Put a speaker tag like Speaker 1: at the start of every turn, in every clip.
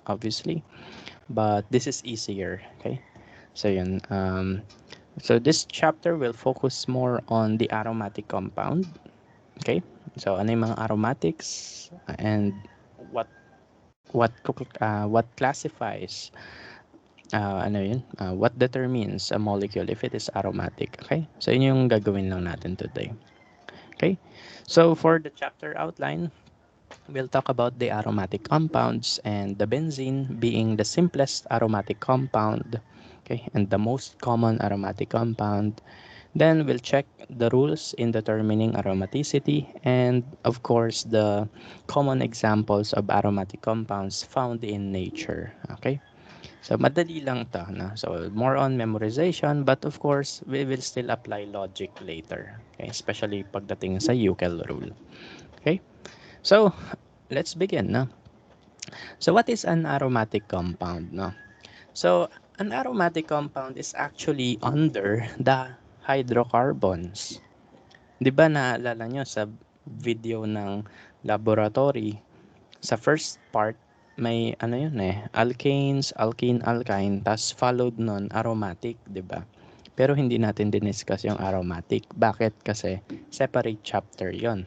Speaker 1: obviously, but this is easier. Okay, so yun. So this chapter will focus more on the aromatic compound. Okay, so ano yung mga aromatics and what what classifies what determines a molecule if it is aromatic. Okay, so yun yung gagawin lang natin today. Okay, so for the chapter outline, we'll talk about the aromatic compounds and the benzene being the simplest aromatic compound, okay, and the most common aromatic compound. Then we'll check the rules in determining aromaticity and, of course, the common examples of aromatic compounds found in nature. Okay? So, madali lang to, no? So, more on memorization, but of course, we will still apply logic later. Okay? Especially pagdating sa Euclid rule. Okay? So, let's begin, no? So, what is an aromatic compound, no? So, an aromatic compound is actually under the hydrocarbons. 'Di ba naalala nyo sa video ng laboratory, sa first part, may ano yun alkanes, alkene, alkyne, tas followed nun aromatic, 'di ba? Pero hindi natin diniscuss yung aromatic. Bakit? Kasi separate chapter yon.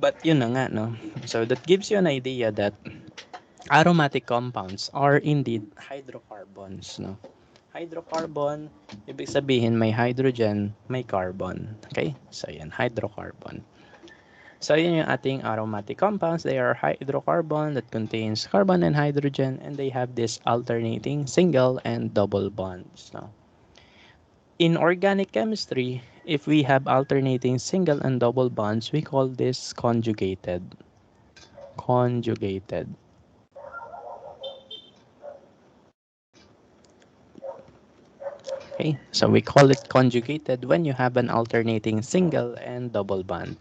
Speaker 1: But yun na nga, no? So that gives you an idea that aromatic compounds are indeed hydrocarbons, no? Hydrocarbon, ibig sabihin may hydrogen, may carbon. Okay? So yan, hydrocarbon. So yun yung ating aromatic compounds. They are hydrocarbon that contains carbon and hydrogen, and they have this alternating single and double bonds. No? In organic chemistry, if we have alternating single and double bonds, we call this conjugated. Conjugated. Okay, so we call it conjugated when you have an alternating single and double bond.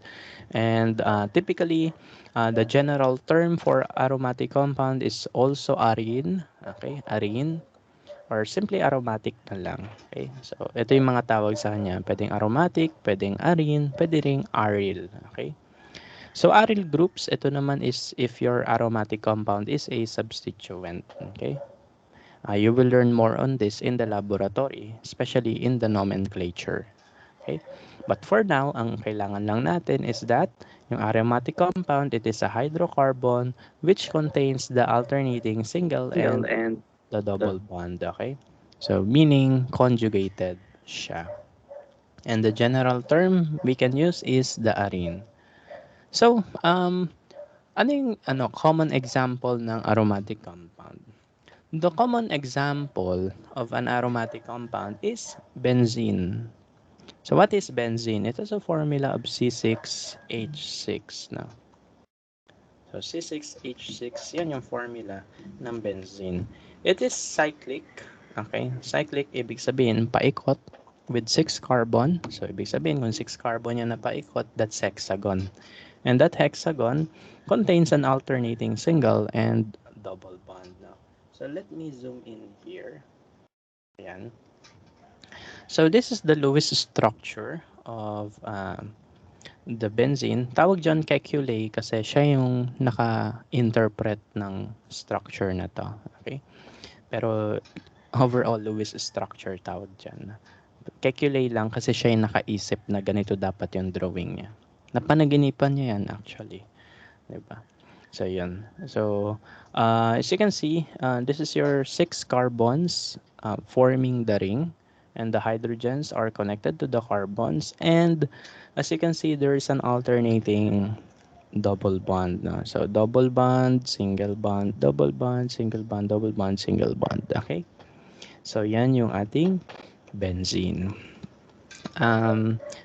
Speaker 1: And typically, the general term for aromatic compound is also arene. Okay, arene or simply aromatic na lang. Okay, so ito yung mga tawag sa kanya. Pwedeng aromatic, pwedeng arene, pwede ring aryl. Okay, so aryl groups, ito naman is if your aromatic compound is a substituent. Okay, you will learn more on this in the laboratory, especially in the nomenclature. Okay? But for now, ang kailangan lang natin is that yung aromatic compound, it is a hydrocarbon which contains the alternating single and the double bond. Okay? So, meaning conjugated siya. And the general term we can use is the arene. So, ano yung common example ng aromatic compound? The common example of an aromatic compound is benzene. So what is benzene? It is a formula of C6H6 na. So C6H6, yan yung formula ng benzene. It is cyclic. Okay? Cyclic, ibig sabihin, paikot with 6 carbon. So ibig sabihin, kung 6 carbon yan na paikot, that's hexagon. And that hexagon contains an alternating single and double bond. Now, so let me zoom in here. Ayan. So this is the Lewis structure of the benzene. Tawag dyan kekule kasi siya yung naka-interpret ng structure na to. Okay? Pero overall Lewis structure tawag dyan. Kekule lang kasi siya yung nakaisip na ganito dapat yung drawing niya. Napanaginipan niya yan actually. Diba? So yun. So as you can see, this is your 6 carbons forming the ring, and the hydrogens are connected to the carbons, and as you can see, there is an alternating double bond. No? So double bond, single bond, double bond, single bond, double bond, single bond. Okay? So yan yung ating benzene.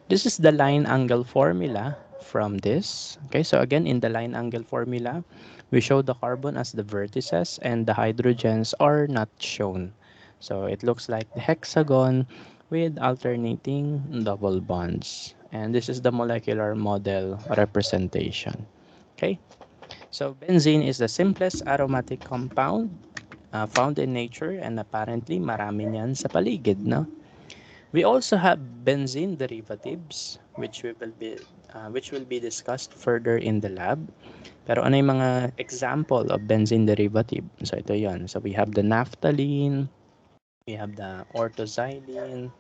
Speaker 1: This is the line angle formula from this. Okay, so again, in the line angle formula, we show the carbon as the vertices and the hydrogens are not shown. So it looks like the hexagon with alternating double bonds. And this is the molecular model representation. Okay, so benzene is the simplest aromatic compound found in nature, and apparently marami niyan sa paligid, no? We also have benzene derivatives, which we will be which will be discussed further in the lab. Pero ano yung mga example of benzene derivative? So ito yon. So we have the naphthalene, we have the orthoxylene,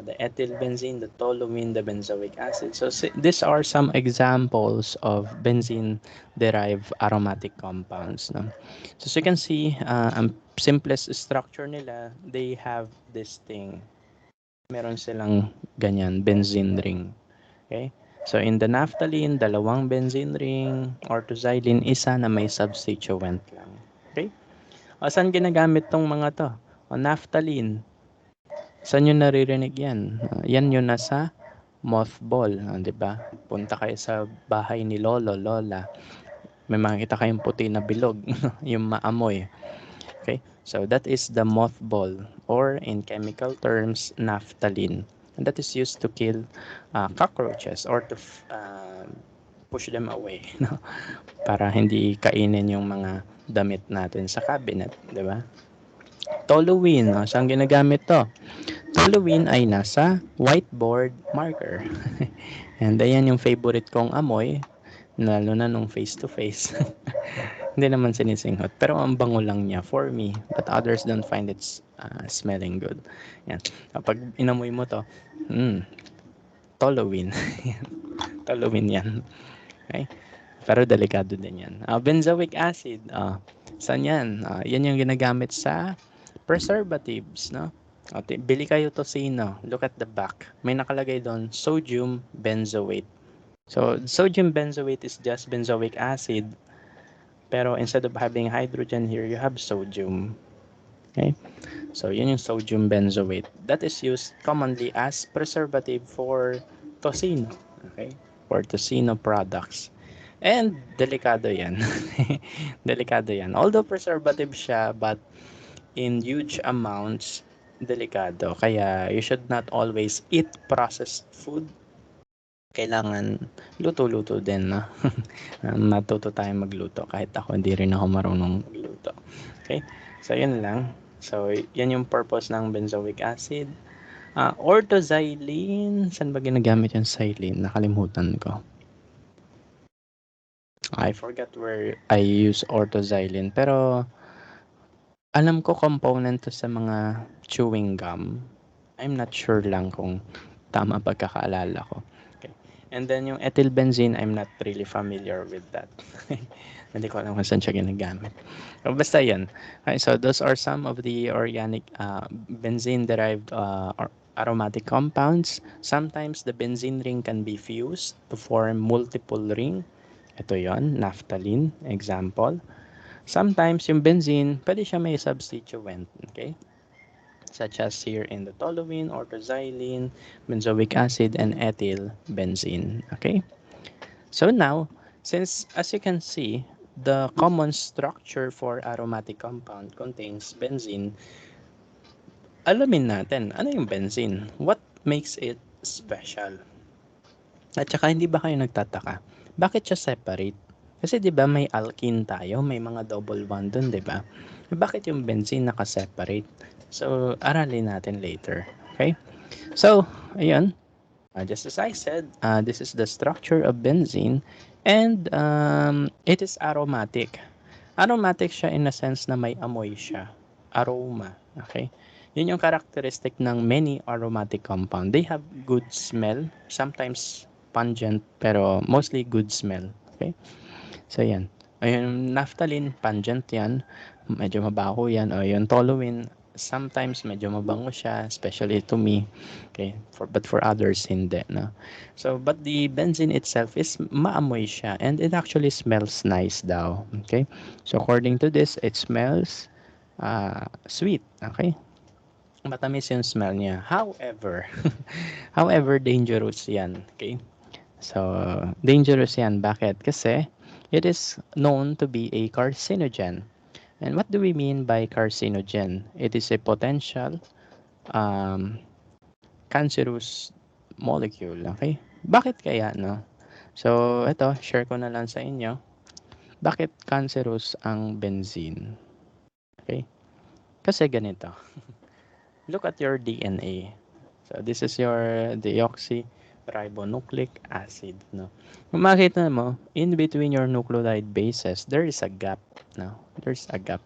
Speaker 1: the ethylbenzene, the toluene, the benzoic acid. So these are some examples of benzene-derived aromatic compounds. No? So as you can see, ang simplest structure nila, they have this thing. Meron silang ganyan, benzene ring. Okay? So in the naphthalene, dalawang benzene ring, orthoxylene, isa na may substituent lang. Okay? O, saan ginagamit tong mga to? O, naphthalene, saan nyo naririnig yan? Yan yung nasa mothball, 'di ba? Punta kayo sa bahay ni lolo, lola, may makikita kayong puti na bilog, yung maamoy. Okay? So that is the mothball, or in chemical terms, naphthalene. And that is used to kill cockroaches, or to push them away, no? Para hindi kainin yung mga damit natin sa cabinet, 'di ba? Toluene, saan ginagamit to? Toluene ay nasa whiteboard marker. And ayan yung favorite kong amoy, lalo na nung face to face. Hindi naman sinisinghot, pero ang bango lang niya for me, but others don't find it smelling good. Yan. Kapag inamoy mo to, toluene. Toluene yan. Okay? Pero delikado din yan. Benzoic acid, saan yan? Yan yung ginagamit sa preservatives, no? Bili kayo tocino. Look at the back. May nakalagay doon, sodium benzoate. So, sodium benzoate is just benzoic acid, pero instead of having hydrogen here, you have sodium. Okay? So, yun yung sodium benzoate. That is used commonly as preservative for tocino. Okay? For tocino products. And delikado yan. Delikado yan. Although preservative siya, but in huge amounts, delikado. Kaya you should not always eat processed food. Kailangan luto-luto din, no? Matuto tayo magluto. Kahit ako, hindi rin ako marunong magluto. Okay? So, yun lang. So, yan yung purpose ng benzoic acid. Orthoxylene, saan ba ginagamit yung xylene? Nakalimutan ko. I forgot where I use orthoxylene. Pero, alam ko component to sa mga chewing gum. I'm not sure lang kung tama pagkakaalala ko. Okay. And then yung ethylbenzene, I'm not really familiar with that. Hindi ko alam kung saan siya ginagamit. So, basta yan. Okay, so those are some of the organic benzene-derived aromatic compounds. Sometimes the benzene ring can be fused to form multiple ring. Ito yon, naphthalene, example. Sometimes yung benzene, pwede siya may substituent. Okay? Such as here in the toluene, orthoxylene, benzoic acid, and ethylbenzene. Okay? So now, since as you can see, the common structure for aromatic compound contains benzene, alamin natin, ano yung benzene? What makes it special? At saka hindi ba kayo nagtataka? Bakit siya separate? Kasi 'di ba may alkene tayo, may mga double bond dun, 'di ba? Bakit yung benzene naka-separate? So, aralin natin later. Okay? So, ayun. Just as I said, this is the structure of benzene, and it is aromatic. Aromatic siya in a sense na may amoy siya. Aroma. Okay? Yun yung characteristic ng many aromatic compound. They have good smell, sometimes pungent, pero mostly good smell. Okay? So, yan. Ayun, naphthalene, pungent yan. Medyo mabaho yan. O, yung toluene, sometimes medyo mabango siya, especially to me. Okay? But for others, hindi. No? So, but the benzene itself is maamoy siya. And it actually smells nice daw. Okay? So, according to this, it smells sweet. Okay? Matamis yung smell niya. However, however, dangerous yan. Okay? So, dangerous yan. Bakit? Kasi, it is known to be a carcinogen. And what do we mean by carcinogen? It is a potential cancerous molecule. Okay? Bakit kaya, no? So, ito, share ko na lang sa inyo. Bakit cancerous ang benzene? Okay? Kasi ganito. Look at your DNA. So, this is your deoxy ribonucleic acid, no? Kung makita mo, in between your nucleotide bases, there is a gap, no? There's a gap.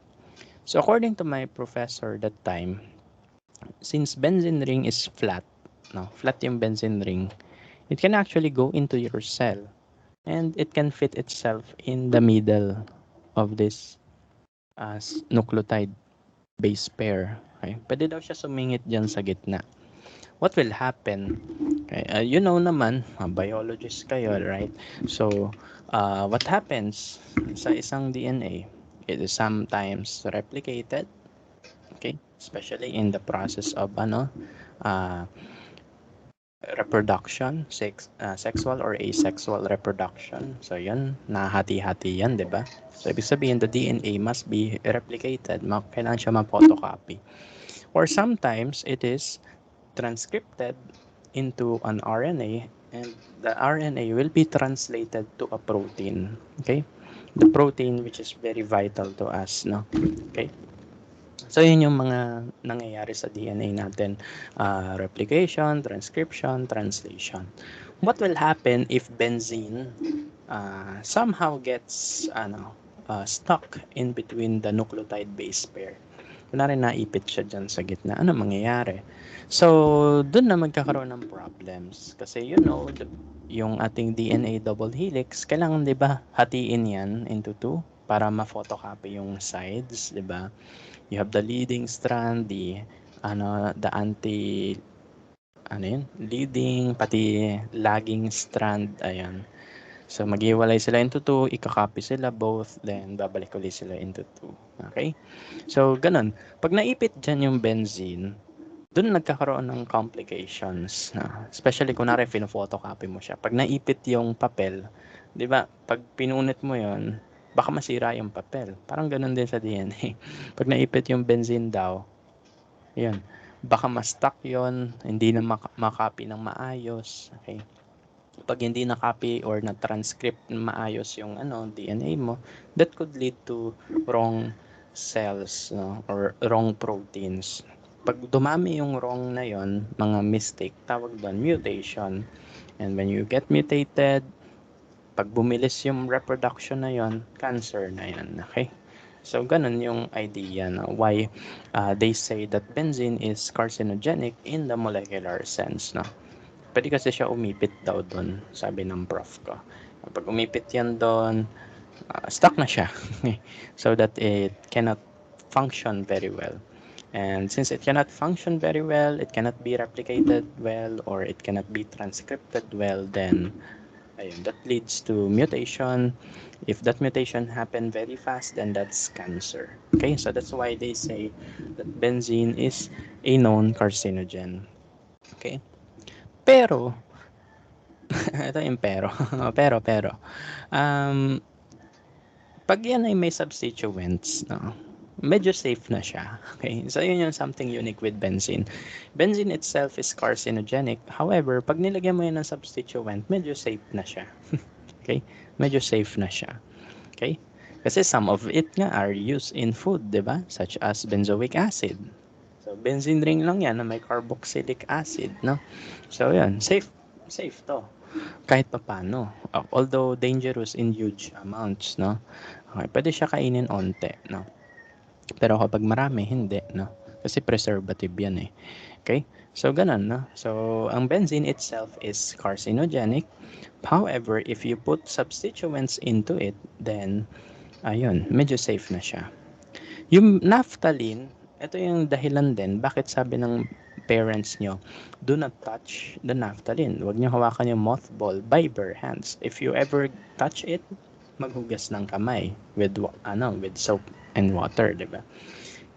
Speaker 1: So according to my professor that time, since benzene ring is flat, no? Flat yung benzene ring, it can actually go into your cell and it can fit itself in the middle of this nucleotide base pair. Okay? Pwede daw siya sumingit dyan sa gitna. What will happen? Okay, you know naman, biologist kayo, right? So, what happens sa isang DNA? It is sometimes replicated, okay? Especially in the process of uh, reproduction, sexual or asexual reproduction. So, yan, nahati-hati yan, di ba? So, ibig sabihin, the DNA must be replicated. Kailangan siya ma-photocopy. Or sometimes, it is transcripted into an RNA, and the RNA will be translated to a protein. Okay? The protein which is very vital to us, no? Okay? So, yun yung mga nangyayari sa DNA natin. Replication, transcription, translation. What will happen if benzene somehow gets stuck in between the nucleotide base pair? Kunwari naipit siya dyan sa gitna, ano mangyayari? So, dun na magkakaroon ng problems. Kasi yung ating DNA double helix, kailangan 'di ba hatiin yan into two para ma-photocopy yung sides, 'di ba? You have the leading strand, the anti leading, pati lagging strand, ayan. So, maghiwalay sila into two, ikakopy sila both, then babalik ulit sila into two. Okay? So, ganun. Pag naipit dyan yung benzene, dun nagkakaroon ng complications. Especially kung nari, photocopy mo siya. Pag naipit yung papel, di ba, pag pinunit mo yon baka masira yung papel. Parang ganun din sa DNA. Pag naipit yung benzene daw, yun, baka ma-stuck yun, hindi na makopy ng maayos. Okay? Pag hindi na-copy or na-transcript maayos yung DNA mo, that could lead to wrong cells, no? Or wrong proteins. Pag dumami yung wrong na yon, mga mistake, tawag doon mutation. And when you get mutated, pag bumilis yung reproduction na yon, cancer na yan. Okay? So, ganun yung idea na why they say that benzene is carcinogenic in the molecular sense. No? Pwede kasi siya umipit daw doon, sabi ng prof ko. Pag umipit yan doon, stuck na siya. So that it cannot function very well. And since it cannot function very well, it cannot be replicated well, or it cannot be transcripted well, then ayun, that leads to mutation. If that mutation happen very fast, then that's cancer. Okay, so that's why they say that benzene is a known carcinogen. Okay, pero ito yung pero. pero, um, pag yan ay may substituents, no, medyo safe na siya. Okay? So, yun yung something unique with benzene. Benzene itself is carcinogenic. However, pag nilagyan mo yan ng substituent, medyo safe na siya. Okay? Medyo safe na siya. Okay? Kasi some of it nga are used in food, di ba? Such as benzoic acid. So, benzene ring lang yan na may carboxylic acid, no? So, yan. Safe to. Kahit papaano. Although dangerous in huge amounts, no? Okay, pwede siya kainin onte, no? Pero kapag marami, hindi, no? Kasi preservative yan eh. Okay? So, ganun, no? So, ang benzene itself is carcinogenic. However, if you put substituents into it, then, ayun, medyo safe na siya. Yung naphthalene, ito yung dahilan din bakit sabi ng parents nyo, do not touch the naphthalene. Huwag nyo hawakan yung mothball by bare hands. If you ever touch it, maghugas ng kamay with soap and water, di ba?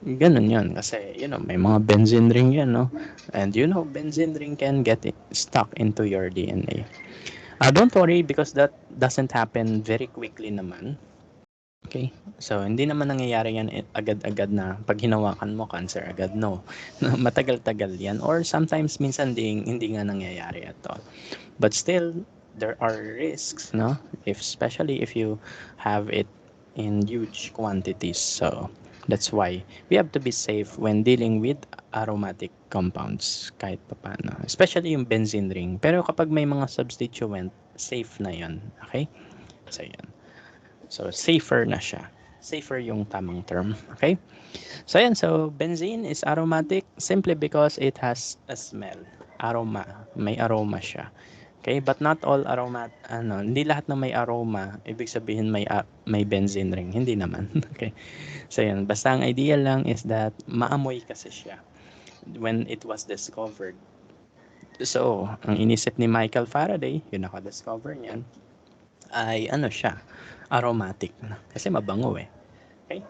Speaker 1: Ganun yun. Kasi, may mga benzene ring yan, no? And benzene ring can get stuck into your DNA. Don't worry because that doesn't happen very quickly naman. Okay? So, hindi naman nangyayari yan agad-agad na pag hinawakan mo, cancer agad. No. Matagal-tagal yan. Or sometimes, minsan hindi nga nangyayari ito. But still, there are risks, no? Especially if you have it in huge quantities. So, That's why we have to be safe when dealing with aromatic compounds kahit papaano. Especially yung benzene ring. Pero kapag may mga substituent, safe na yon. Okay? So, yan. So, safer na siya. Safer yung tamang term. Okay? So, yan. So, benzene is aromatic simply because it has a smell. Aroma. May aroma siya. Okay? But not all aroma, hindi lahat na may aroma, ibig sabihin may benzene ring. Hindi naman. Okay? So, yan. Basta ang idea lang is that maamoy kasi siya when it was discovered. So, ang inisip ni Michael Faraday, yung naka-discover niyan, ay ano siya, aromatic. Kasi mabango eh. Okay?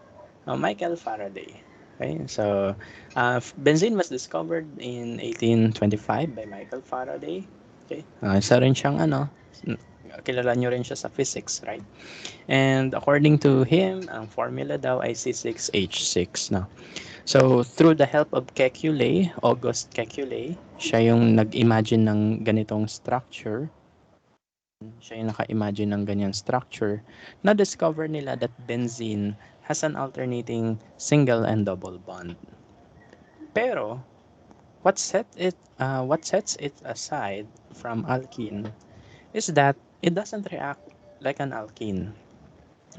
Speaker 1: Michael Faraday. Okay? So, benzene was discovered in 1825 by Michael Faraday. Okay? Isa rin siyang kilala nyo rin siya sa physics, right? And according to him, ang formula daw ay C6H6. No? So, through the help of Kekulé, August Kekulé, siya yung nag-imagine ng ganitong structure. Siya yung naka-imagine ng ganyan structure. Na-discover nila that benzene has an alternating single and double bond. Pero, what sets it aside from alkene is that it doesn't react like an alkene.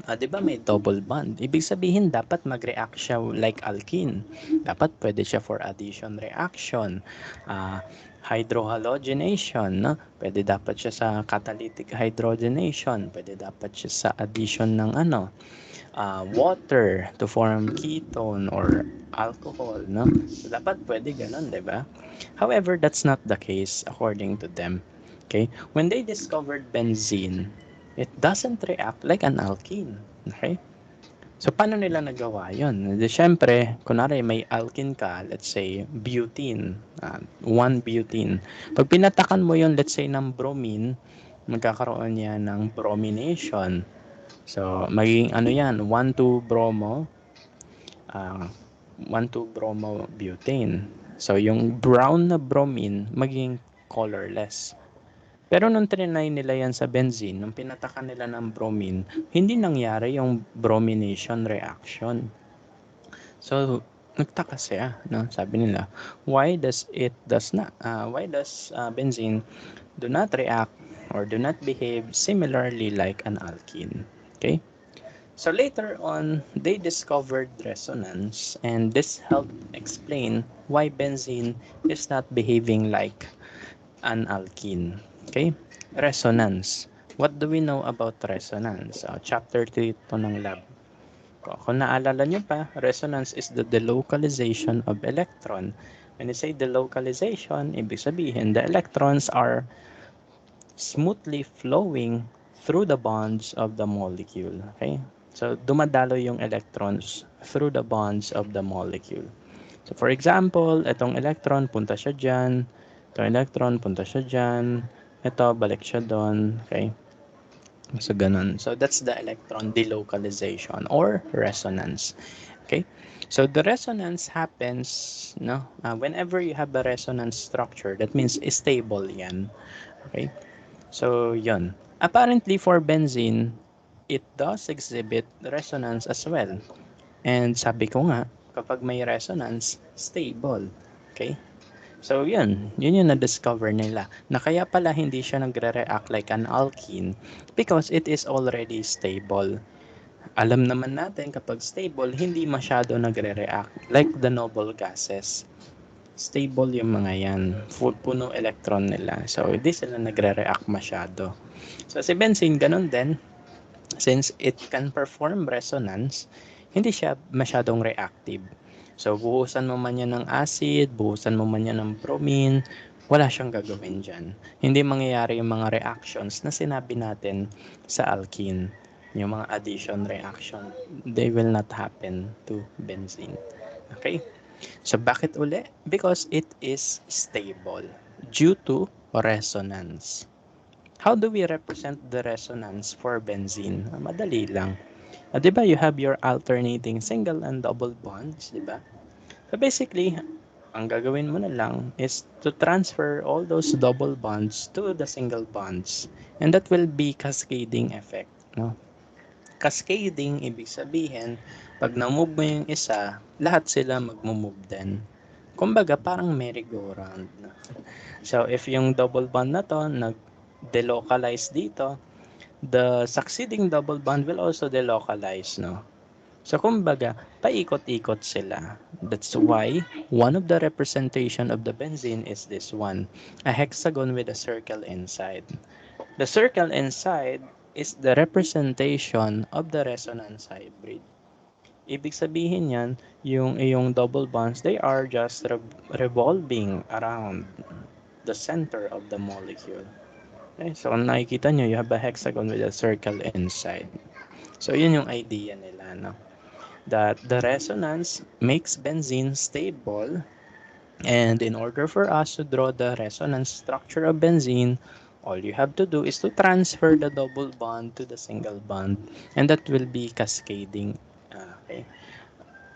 Speaker 1: 'Di ba may double bond? Ibig sabihin dapat mag-react siya like alkene. Dapat pwede siya for addition reaction. Ah, hydrohalogenation, no? Pwede dapat siya sa catalytic hydrogenation. Pwede dapat siya sa addition ng water to form ketone or alcohol, no? So, dapat pwede ganun, 'di ba? However, that's not the case according to them. Okay? When they discovered benzene, it doesn't react like an alkene. Okay? So, paano nila nagawa yun? Di, syempre, kunwari may alkene ka, let's say, butene, 1-butene. Pag pinatakan mo yun, let's say, ng bromine, magkakaroon yan ng bromination. So, magiging ano yan, 1,2-bromo, 1,2-bromo butane. So, yung brown na bromine, magiging colorless. Pero nung trinay nila yan sa benzene, nung pinatakan nila ng bromine, hindi nangyari yung bromination reaction. So, nagtaka siya, no? Sabi nila, why does benzene do not react or do not behave similarly like an alkene? Okay? So later on, they discovered resonance, and this helped explain why benzene is not behaving like an alkene. Okay? Resonance. What do we know about resonance? Chapter 3 ito ng lab. Kung naalala nyo pa, resonance is the delocalization of electron. When you say delocalization, ibig sabihin, the electrons are smoothly flowing through the bonds of the molecule. Okay? So, dumadalo yung electrons through the bonds of the molecule. So, for example, itong electron, punta siya dyan. Itong electron, punta siya dyan. Ito, balik siya doon. Okay? So, ganun. So, that's the electron delocalization or resonance. Okay? So, the resonance happens, no? Whenever you have a resonance structure, that means stable yan. Okay? So, yun. Apparently, for benzene, it does exhibit resonance as well. And sabi ko nga, kapag may resonance, stable. Okay? So, yun. Yun yung na-discover nila. Na kaya pala hindi siya nagre-react like an alkene because it is already stable. Alam naman natin kapag stable, hindi masyado nagre-react like the noble gases. Stable yung mga yan. Puno electron nila. So, hindi sila nagre-react masyado. So, si benzene, ganun din. Since it can perform resonance, hindi siya masyadong reactive. So, buhusan mo man yan ng acid, buhusan mo man yan ng bromine, wala siyang gagawin dyan. Hindi mangyayari yung mga reactions na sinabi natin sa alkene. Yung mga addition reaction, they will not happen to benzene. Okay? So, bakit uli? Because it is stable due to resonance. How do we represent the resonance for benzene? Madali lang. Di ba you have your alternating single and double bonds, di ba? So basically, ang gagawin mo na lang is to transfer all those double bonds to the single bonds. And that will be cascading effect, no? Cascading, ibig sabihin, pag na-move mo yung isa, lahat sila mag-move din. Kumbaga, parang merry-go-round. No? So, if yung double bond na to, nag-delocalize dito, the succeeding double bond will also delocalize, no? So, kumbaga, paikot-ikot sila. That's why one of the representation of the benzene is this one, a hexagon with a circle inside. The circle inside is the representation of the resonance hybrid. Ibig sabihin yan, yung iyong double bonds, they are just revolving around the center of the molecule. Okay, so kung nakikita nyo, you have a hexagon with a circle inside. So yun yung idea nila, no? That the resonance makes benzene stable, and in order for us to draw the resonance structure of benzene, all you have to do is to transfer the double bond to the single bond, and that will be cascading. Okay?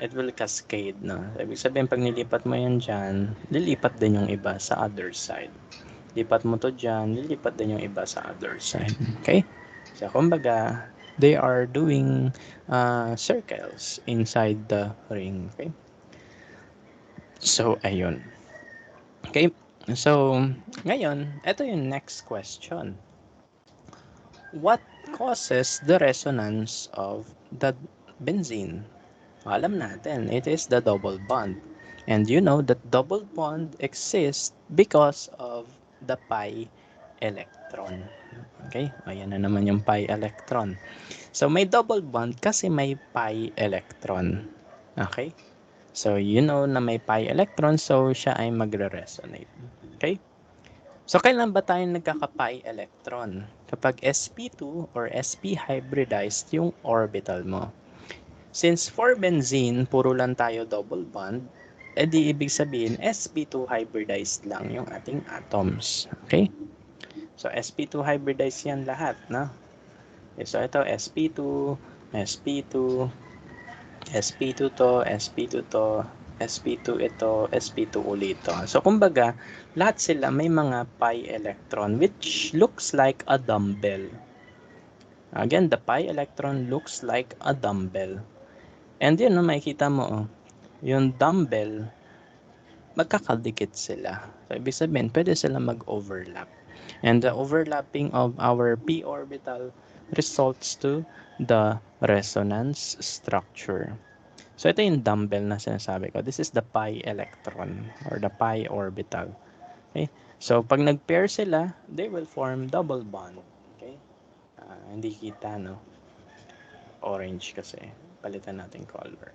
Speaker 1: It will cascade, no? Ibig sabihin, pag nilipat mo yan dyan, lilipat din yung iba sa other side. Lipat mo to dyan, lilipat din yung iba sa other side. Okay? So, kumbaga, they are doing circles inside the ring. Okay? So, ayun. Okay? So, ngayon, ito yung next question. What causes the resonance of the benzene? Alam natin, it is the double bond. And you know that double bond exists because of the pi electron. Okay? Ayan na naman yung pi electron. So, may double bond kasi may pi electron. Okay? So, you know na may pi electron, so siya ay magre-resonate. Okay? So, kailan ba tayo nagkaka-pi electron? Kapag sp2 or sp hybridized yung orbital mo. Since for benzene, puro lang tayo double bond, edi ibig sabihin, sp2 hybridized lang yung ating atoms. Okay? So, sp2 hybridized yan lahat, no? Okay, so, ito, sp2, sp2, sp2 to, sp2 to, sp2 ito, sp2 ulit to. So, kumbaga, lahat sila may mga pi electron which looks like a dumbbell. Again, the pi electron looks like a dumbbell. And yun, no, makikita mo, yung dumbbell, magkakadikit sila. So, ibig sabihin, pwede sila mag-overlap. And the overlapping of our p orbital results to the resonance structure. So, ito yung dumbbell na sinasabi ko. This is the pi electron or the pi orbital. Okay? So, pag nag-pair sila, they will form double bond. Okay? Hindi kita, no? Orange kasi. Palitan natin color.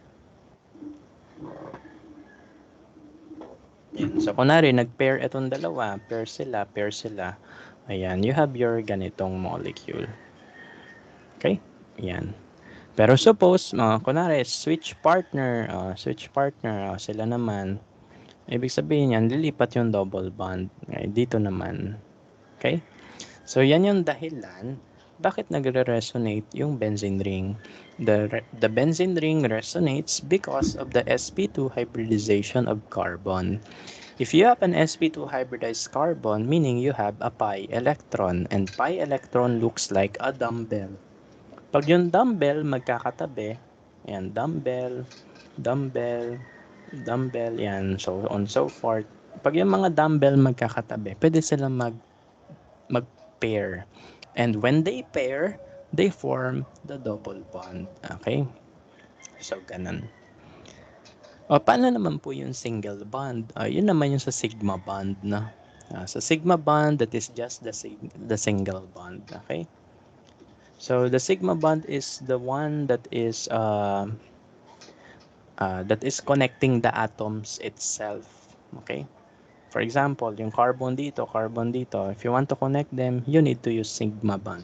Speaker 1: Yan. So, kunwari, nag-pair itong dalawa. Pair sila. Ayan, you have your ganitong molecule. Okay? Yan. Pero suppose, kunwari, switch partner, sila naman, ibig sabihin yan, lilipat yung double bond. Okay, dito naman. Okay? So, yan yung dahilan bakit nagre-resonate yung benzene ring. The benzene ring resonates because of the sp2 hybridization of carbon. If you have an sp2 hybridized carbon, meaning you have a pi electron, and pi electron looks like a dumbbell. Pag yung dumbbell magkakatabi, yan, dumbbell, yan, so on so forth. Pag yung mga dumbbell magkakatabi, pwede sila mag-pair. And when they pair, they form the double bond. Okay? So, ganun. O, paano naman po yung single bond? Yun naman yung sa sigma bond, no? Sa sigma bond, that is just the single bond. Okay? So, the sigma bond is the one that is connecting the atoms itself. Okay? For example, yung carbon dito, if you want to connect them, you need to use sigma bond.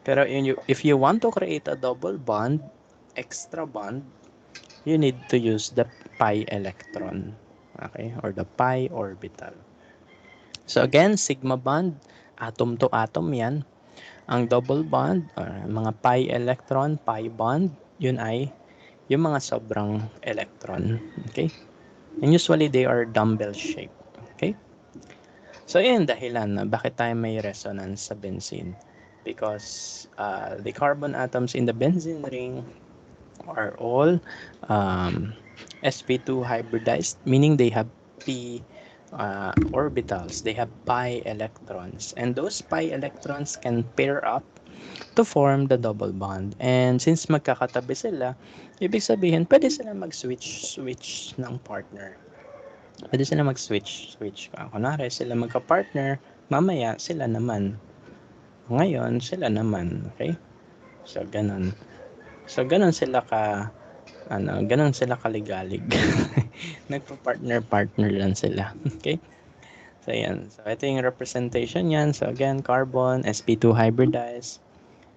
Speaker 1: Pero if you want to create a double bond, extra bond, you need to use the pi electron. Okay? Or the pi orbital. So again, sigma bond, atom to atom yan. Ang double bond, or mga pi electron, pi bond, yun ay yung mga sobrang electron. Okay? And usually, they are dumbbell shape. Okay? So, yun dahilan na bakit tayo may resonance sa benzene. because the carbon atoms in the benzene ring are all um, sp2 hybridized, meaning they have p orbitals, they have pi electrons, and those pi electrons can pair up to form the double bond. And since magkakatabi sila, ibig sabihin, pwede sila mag-switch ng partner. Pwede sila mag-switch. Kunwari, sila magka-partner, mamaya sila naman. Ngayon, sila naman. Okay? So, ganun. So, ganun sila ganun sila kaligalig. Nagpa-partner-partner lang sila. Okay? So, yan. So, ito yung representation yan. So, again, carbon, sp2 hybridized.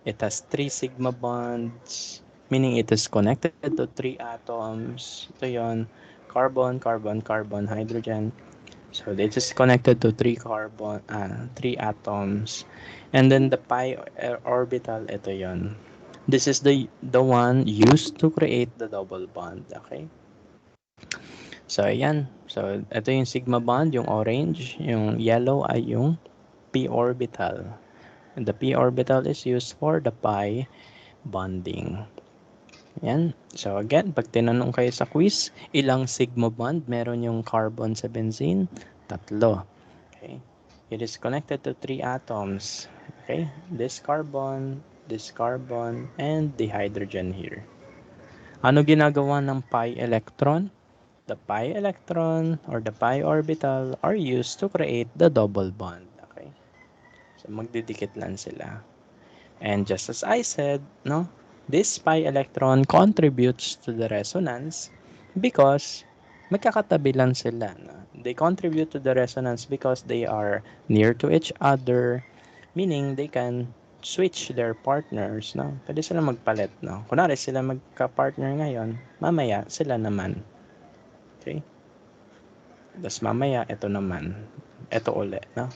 Speaker 1: It has 3 sigma bonds, meaning it is connected to 3 atoms. Ito yon, carbon, carbon, carbon, hydrogen. So it is connected to 3 atoms. And then the pi orbital, ito yon. This is the one used to create the double bond. Okay? So, ayan. So, ito yung sigma bond, yung orange. Yung yellow ay yung p orbital. And the p orbital is used for the pi bonding. Yan. So again, pag tinanong kayo sa quiz, ilang sigma bond meron yung carbon sa benzene? Tatlo. Okay. It is connected to 3 atoms. Okay. This carbon, and the hydrogen here. Ano ginagawa ng pi electron? The pi electron or the pi orbital are used to create the double bond. Okay. So magdidikit lang sila. And just as I said, no, this pi electron contributes to the resonance because magkakatabi lang sila. No? They contribute to the resonance because they are near to each other, meaning they can switch their partners. No? Pwede sila magpalit. No? Kunwari sila magka-partner ngayon, mamaya sila naman. Okay? Tapos mamaya, ito naman. Ito ulit. No?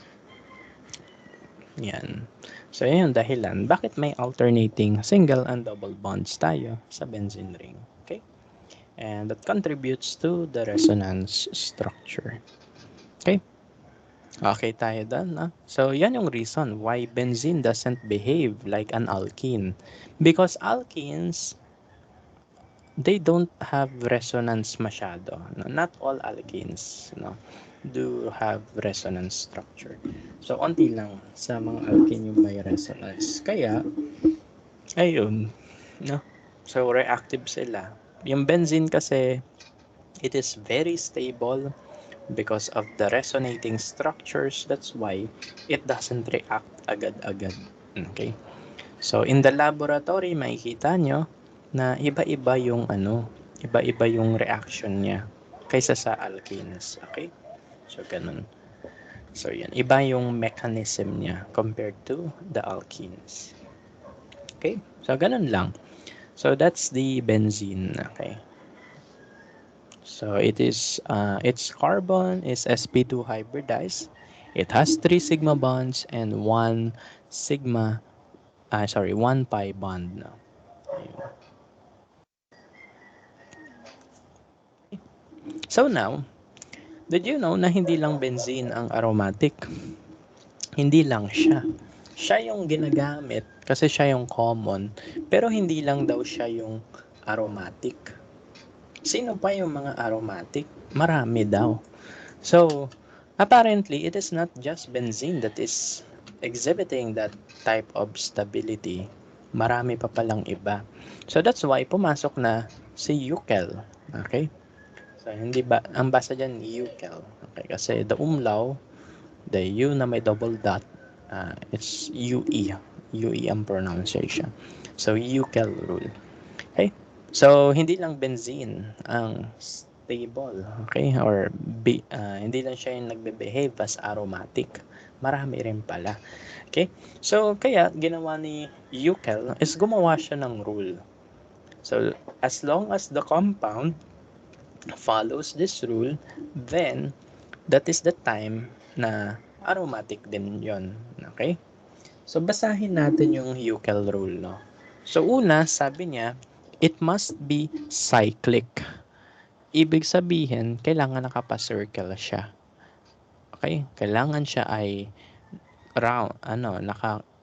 Speaker 1: Yan. So, yun yung dahilan. Bakit may alternating single and double bonds tayo sa benzene ring? Okay? And that contributes to the resonance structure. Okay? Okay tayo doon. No? So, yan yung reason why benzene doesn't behave like an alkene. Because alkenes, they don't have resonance masyado. No? Not all alkenes do have resonance structure. So, onti lang sa mga alkene yung may resonance. Kaya, ayun, no? So, reactive sila. Yung benzene kasi, it is very stable because of the resonating structures. That's why it doesn't react agad-agad. Okay? So, in the laboratory, makikita nyo na iba-iba yung reaction niya kaysa sa alkenes. Okay? So, ganun. So, yan. Iba yung mechanism niya compared to the alkenes. Okay? So, ganun lang. So, that's the benzene. Okay? So, its carbon is sp2 hybridized. It has 3 sigma bonds and 1 pi bond. No? So, now, did you know na hindi lang benzene ang aromatic? Hindi lang siya. Siya yung ginagamit kasi siya yung common, pero hindi lang daw siya yung aromatic. Sino pa yung mga aromatic? Marami daw. So, apparently, it is not just benzene that is exhibiting that type of stability. Marami pa palang iba. So, that's why pumasok na si Euchel. Okay? So, hindi ba, ang basa dyan, Euchel. Okay, kasi the umlaut, the U na may double dot, it's UE. UE ang pronunciation. So, Euchel rule. Okay? So, hindi lang benzene ang stable. Okay? Or hindi lang siya yung nagbe-behave as aromatic. Marami rin pala. Okay? So, kaya ginawa ni Euchel is gumawa siya ng rule. So, as long as the compound follows this rule, then that is the time na aromatic din yon. Okay? So, basahin natin yung Euchel rule, no? So, una, sabi niya, it must be cyclic. Ibig sabihin, kailangan nakapa-circle siya. Okay? Kailangan siya ay round,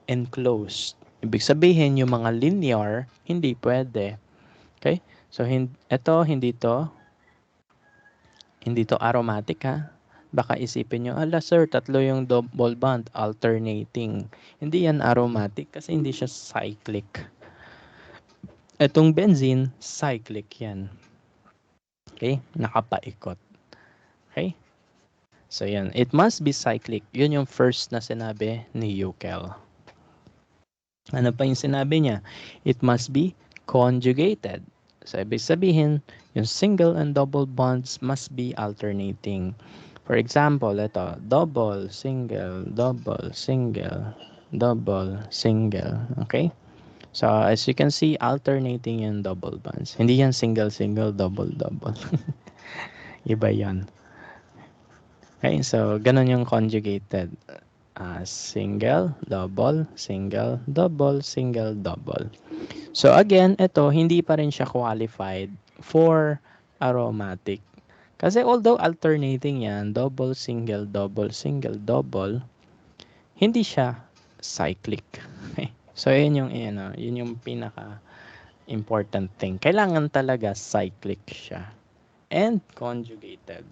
Speaker 1: enclosed. Ibig sabihin, yung mga linear, hindi pwede. Okay? So, ito, hindi to aromatic ha. Baka isipin nyo, ala sir, tatlo yung double bond, alternating. Hindi yan aromatic kasi hindi siya cyclic. Itong benzene, cyclic yan. Okay? Nakapaikot. Okay? So yan, it must be cyclic. Yun yung first na sinabi ni Yukel. Ano pa yung sinabi niya? It must be conjugated. So ibig sabihin, yung single and double bonds must be alternating. For example, ito, double, single, double, single, double, single. Okay? So as you can see, alternating yung double bonds. Hindi yan single, single, double, double. Iba yan. Okay, so ganun yung conjugated. Single, double, single, double, single, double. So again, ito, hindi pa rin siya qualified for aromatic. Kasi although alternating yan, double, single, double, single, double, hindi siya cyclic. Okay? So yun yung pinaka important thing. Kailangan talaga cyclic siya and conjugated.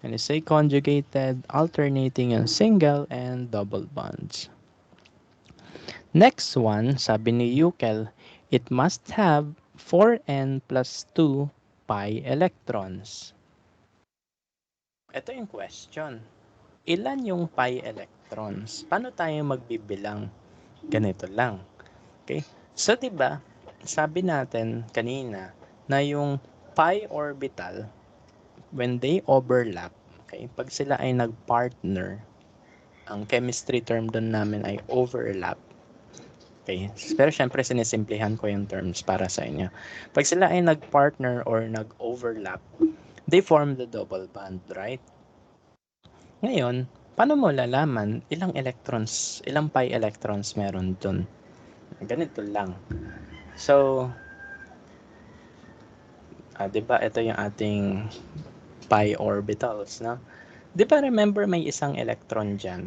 Speaker 1: When you say conjugated, alternating yung single and double bonds. Next one, sabi ni Yukel, it must have 4n plus 2 pi electrons. Ito yung question. Ilan yung pi electrons? Paano tayo magbibilang? Ganito lang. Okay? So, diba, sabi natin kanina na yung pi orbital, when they overlap, okay, pag sila ay nag-partner, ang chemistry term doon namin ay overlap. Okay, pero syempre sinisimplihan ko yung terms para sa inyo. Pag sila ay nag-partner or nag-overlap, they form the double bond, right? Ngayon, paano mo lalaman ilang electrons, ilang pi electrons meron dun? Ganito lang. So, 'di ba ito yung ating pi orbitals, no? 'Di ba remember may isang electron diyan?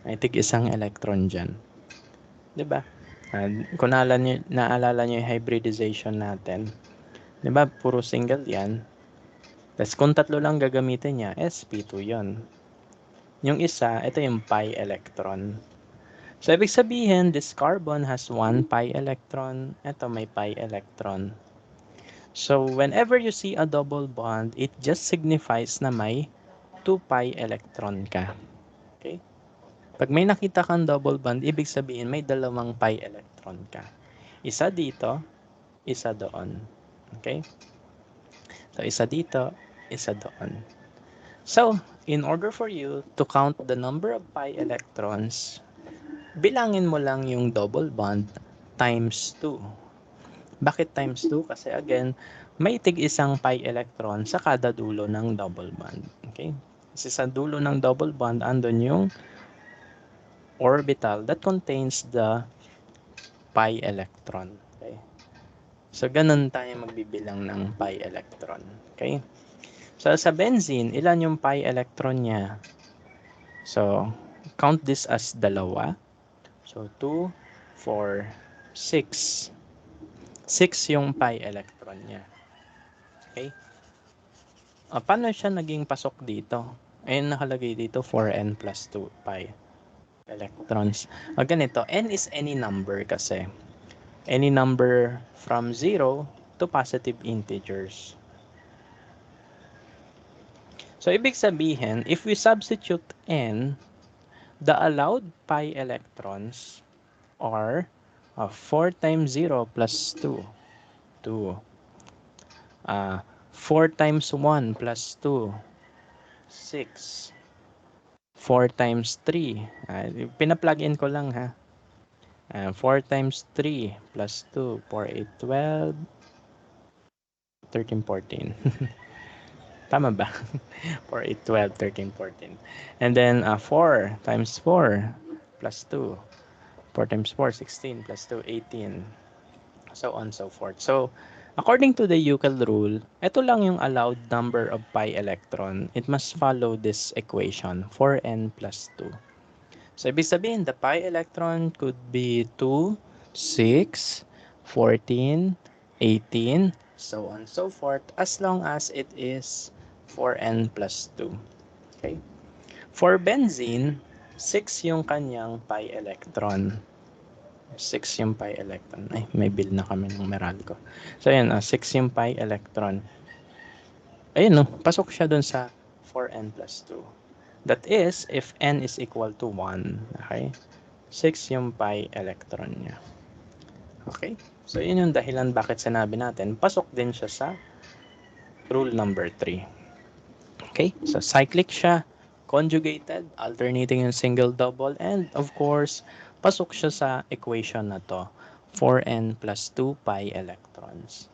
Speaker 1: May tig isang electron diyan. 'Di ba? Kung naalala niyo yung hybridization natin, 'di ba puro single 'yan. Tapos kung tatlo lang gagamitin niya, sp2 'yon. Yung isa, ito yung pi electron. So, ibig sabihin, this carbon has 1 pi electron. Ito may pi electron. So, whenever you see a double bond, it just signifies na may 2 pi electron ka. Okay? Pag may nakita kang double bond, ibig sabihin may dalawang pi electron ka. Isa dito, isa doon. Okay? So, isa dito, isa doon. So, in order for you to count the number of pi electrons, bilangin mo lang yung double bond times 2. Bakit times 2? Kasi again, may tig isang pi electron sa kada dulo ng double bond. Okay? Kasi sa dulo ng double bond, andun yung orbital that contains the pi electron. Okay? So, ganun tayo magbibilang ng pi electron. Okay? So, sa benzene, ilan yung pi electron niya? So, count this as dalawa. So, 2, 4, 6. 6 yung pi electron niya. Okay? Paano siya naging pasok dito? Ayun nakalagay dito 4n plus 2 pi electrons. Ganito, n is any number kasi. Any number from 0 to positive integers. So, ibig sabihin, if we substitute n, the allowed pi electrons are 4 times 0 plus 2. 2. 4 times 1 plus 2. 6. 4 times 3. Pina-plug in ko lang ha. 4 times 3 plus 2. 4, 8, 12. 13, 14. Tama ba? 4, 8, 12, 13, 14. And then 4 times 4 plus 2. 4 times 4, 16 plus 2, 18. So on so forth. So, according to the Yukel rule, ito lang yung allowed number of pi electron. It must follow this equation, 4n plus 2. So, ibig sabihin, the pi electron could be 2, 6, 14, 18, so on and so forth, as long as it is 4n plus 2. Okay? For benzene, 6 yung kanyang pi electron. 6 yung pi electron. Ay, may bill na kami ng Meralco. So, ayan, 6 yung pi electron. Ayun, no, pasok siya dun sa 4n plus 2. That is, if n is equal to 1, okay, 6 yung pi electron niya. Okay? So, yun yung dahilan bakit sinabi natin, pasok din siya sa rule number 3. Okay? So, cyclic siya, conjugated, alternating yung single-double, and of course, pasok siya sa equation na to, 4n plus 2 pi electrons.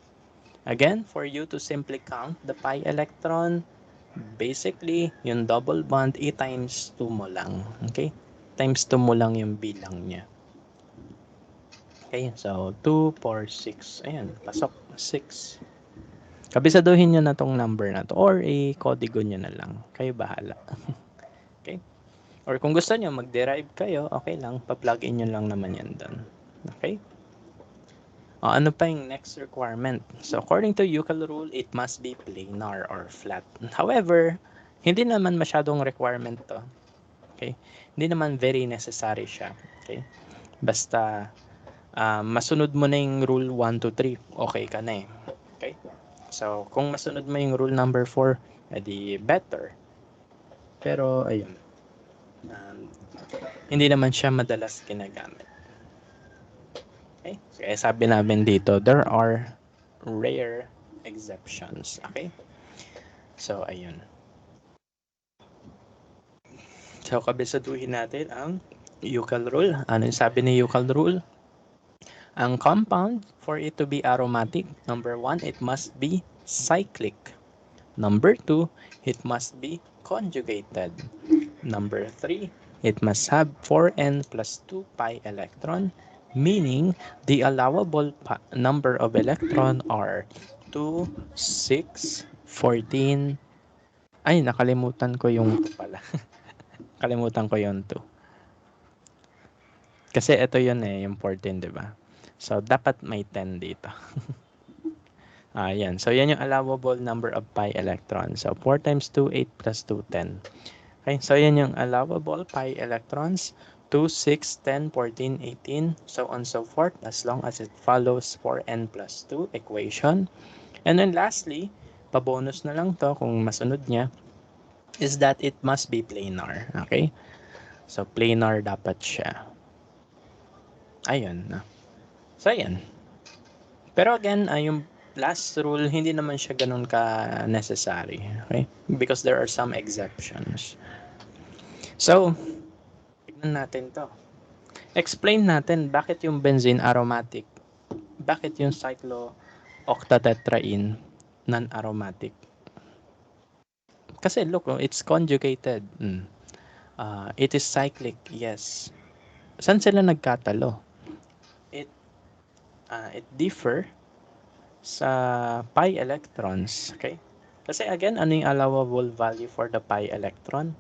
Speaker 1: Again, for you to simply count the pi electron, basically, yung double bond, times 2 mo lang. Okay? Times 2 mo lang yung bilang niya. Okay, so 2, 4, 6. Ayan, pasok. 6. Kabisaduhin nyo na tong number na to or i-codigo nyo na lang. Kayo bahala. Okay? Or kung gusto nyo, mag-derive kayo, okay lang. Pa-plug in nyo lang naman yan doon. Okay? Ano pa yung next requirement? So, according to Euclid rule, it must be planar or flat. However, hindi naman masyadong requirement to. Okay? Hindi naman very necessary siya. Okay? Basta, masunod mo na yung rule 1, 2, 3, okay ka na eh. Okay? So, kung masunod mo yung rule number 4, edi better. Pero, ayun. Hindi naman siya madalas ginagamit. Okay? Kaya sabi namin dito, there are rare exceptions. Okay? So, ayun. So, kabisaduhin natin ang Euclid rule. Ano yung sabi ni Euclid rule? Ang compound, for it to be aromatic, number 1, it must be cyclic. Number 2, it must be conjugated. Number 3, it must have 4n plus 2 pi electron, meaning the allowable number of electron are 2, 6, 14. Ay, nakalimutan ko yung 2 pala. Kalimutan ko yung 2. Kasi ito yun yung 14, di ba? So, dapat may 10 dito. Yan. So, yan yung allowable number of pi electrons. So, 4 times 2, 8 plus 2, 10. Okay, so yan yung allowable pi electrons, 2, 6, 10, 14, 18, so on so forth, as long as it follows 4n plus 2 equation. And then lastly, pabonus na lang to kung masunod niya, is that it must be planar. Okay? So planar dapat siya. Ayun. So ayan. Pero again, yung last rule, hindi naman siya ganun ka-necessary. Okay? Because there are some exceptions. So, tignan natin to. Explain natin bakit yung benzene aromatic, bakit yung cyclooctatetraene non-aromatic. Kasi look, it's conjugated. It is cyclic, yes. Saan sila nagkatalo? It differ sa pi electrons. Okay? Kasi again, ano yung allowable value for the pi electron?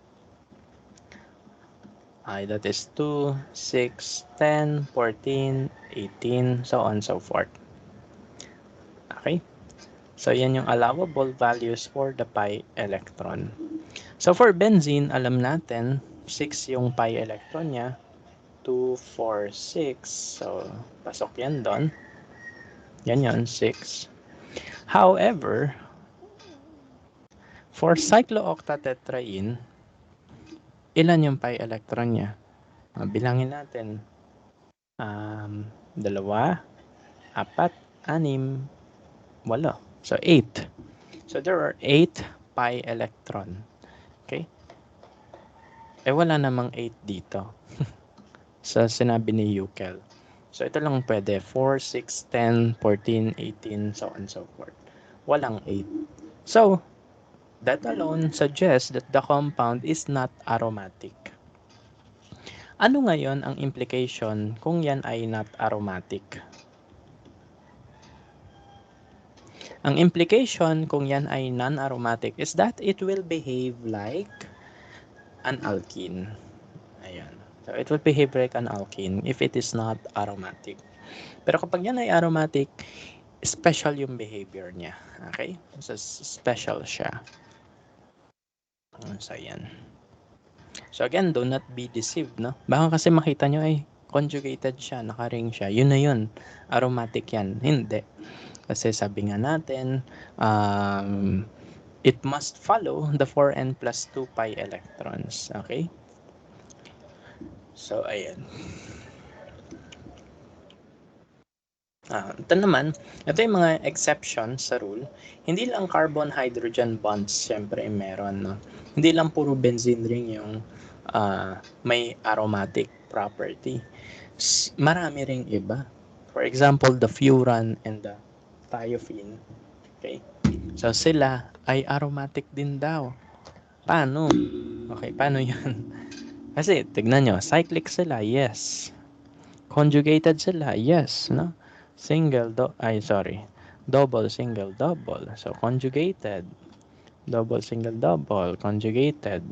Speaker 1: That is 2, 6, 10, 14, 18, so on and so forth. Okay? So, yan yung allowable values for the pi electron. So, for benzene, alam natin, 6 yung pi electron niya. 2, 4, 6. So, pasok yan doon. Yan yun, 6. However, for cyclooctatetraene, ilan yung pi electron niya? Bilangin natin. 2, 4, 6, 8. So, 8. So, there are 8 pi electron. Okay? Wala namang 8 dito. Sa sinabi ni Euclid. So, ito lang pwede. 4, 6, 10, 14, 18, so on and so forth. Walang 8. So, that alone suggests that the compound is not aromatic. Ano ngayon ang implication kung yan ay not aromatic? Ang implication kung yan ay non-aromatic is that it will behave like an alkene. Ayan. So it will behave like an alkene if it is not aromatic. Pero kapag yan ay aromatic, special yung behavior niya. Okay? So special siya. So yan. So again, do not be deceived, no? Baka kasi makita nyo ay conjugated siya, naka-ring siya. Yun na yun. Aromatic yan. Hindi. Kasi sabi nga natin, it must follow the 4n plus 2 pi electrons. Okay? So, ayan. Ito naman, ito yung mga exceptions sa rule. Hindi lang carbon-hydrogen bonds syempre meron. No? Hindi lang puro benzene ring yung may aromatic property. Marami ring iba. For example, the furan and the thiophene. Okay? So sila ay aromatic din daw. Paano? Okay, paano yan? Kasi tignan nyo, cyclic sila, yes. Conjugated sila, yes, no? Double, single, double. So conjugated, double, single, double, conjugated.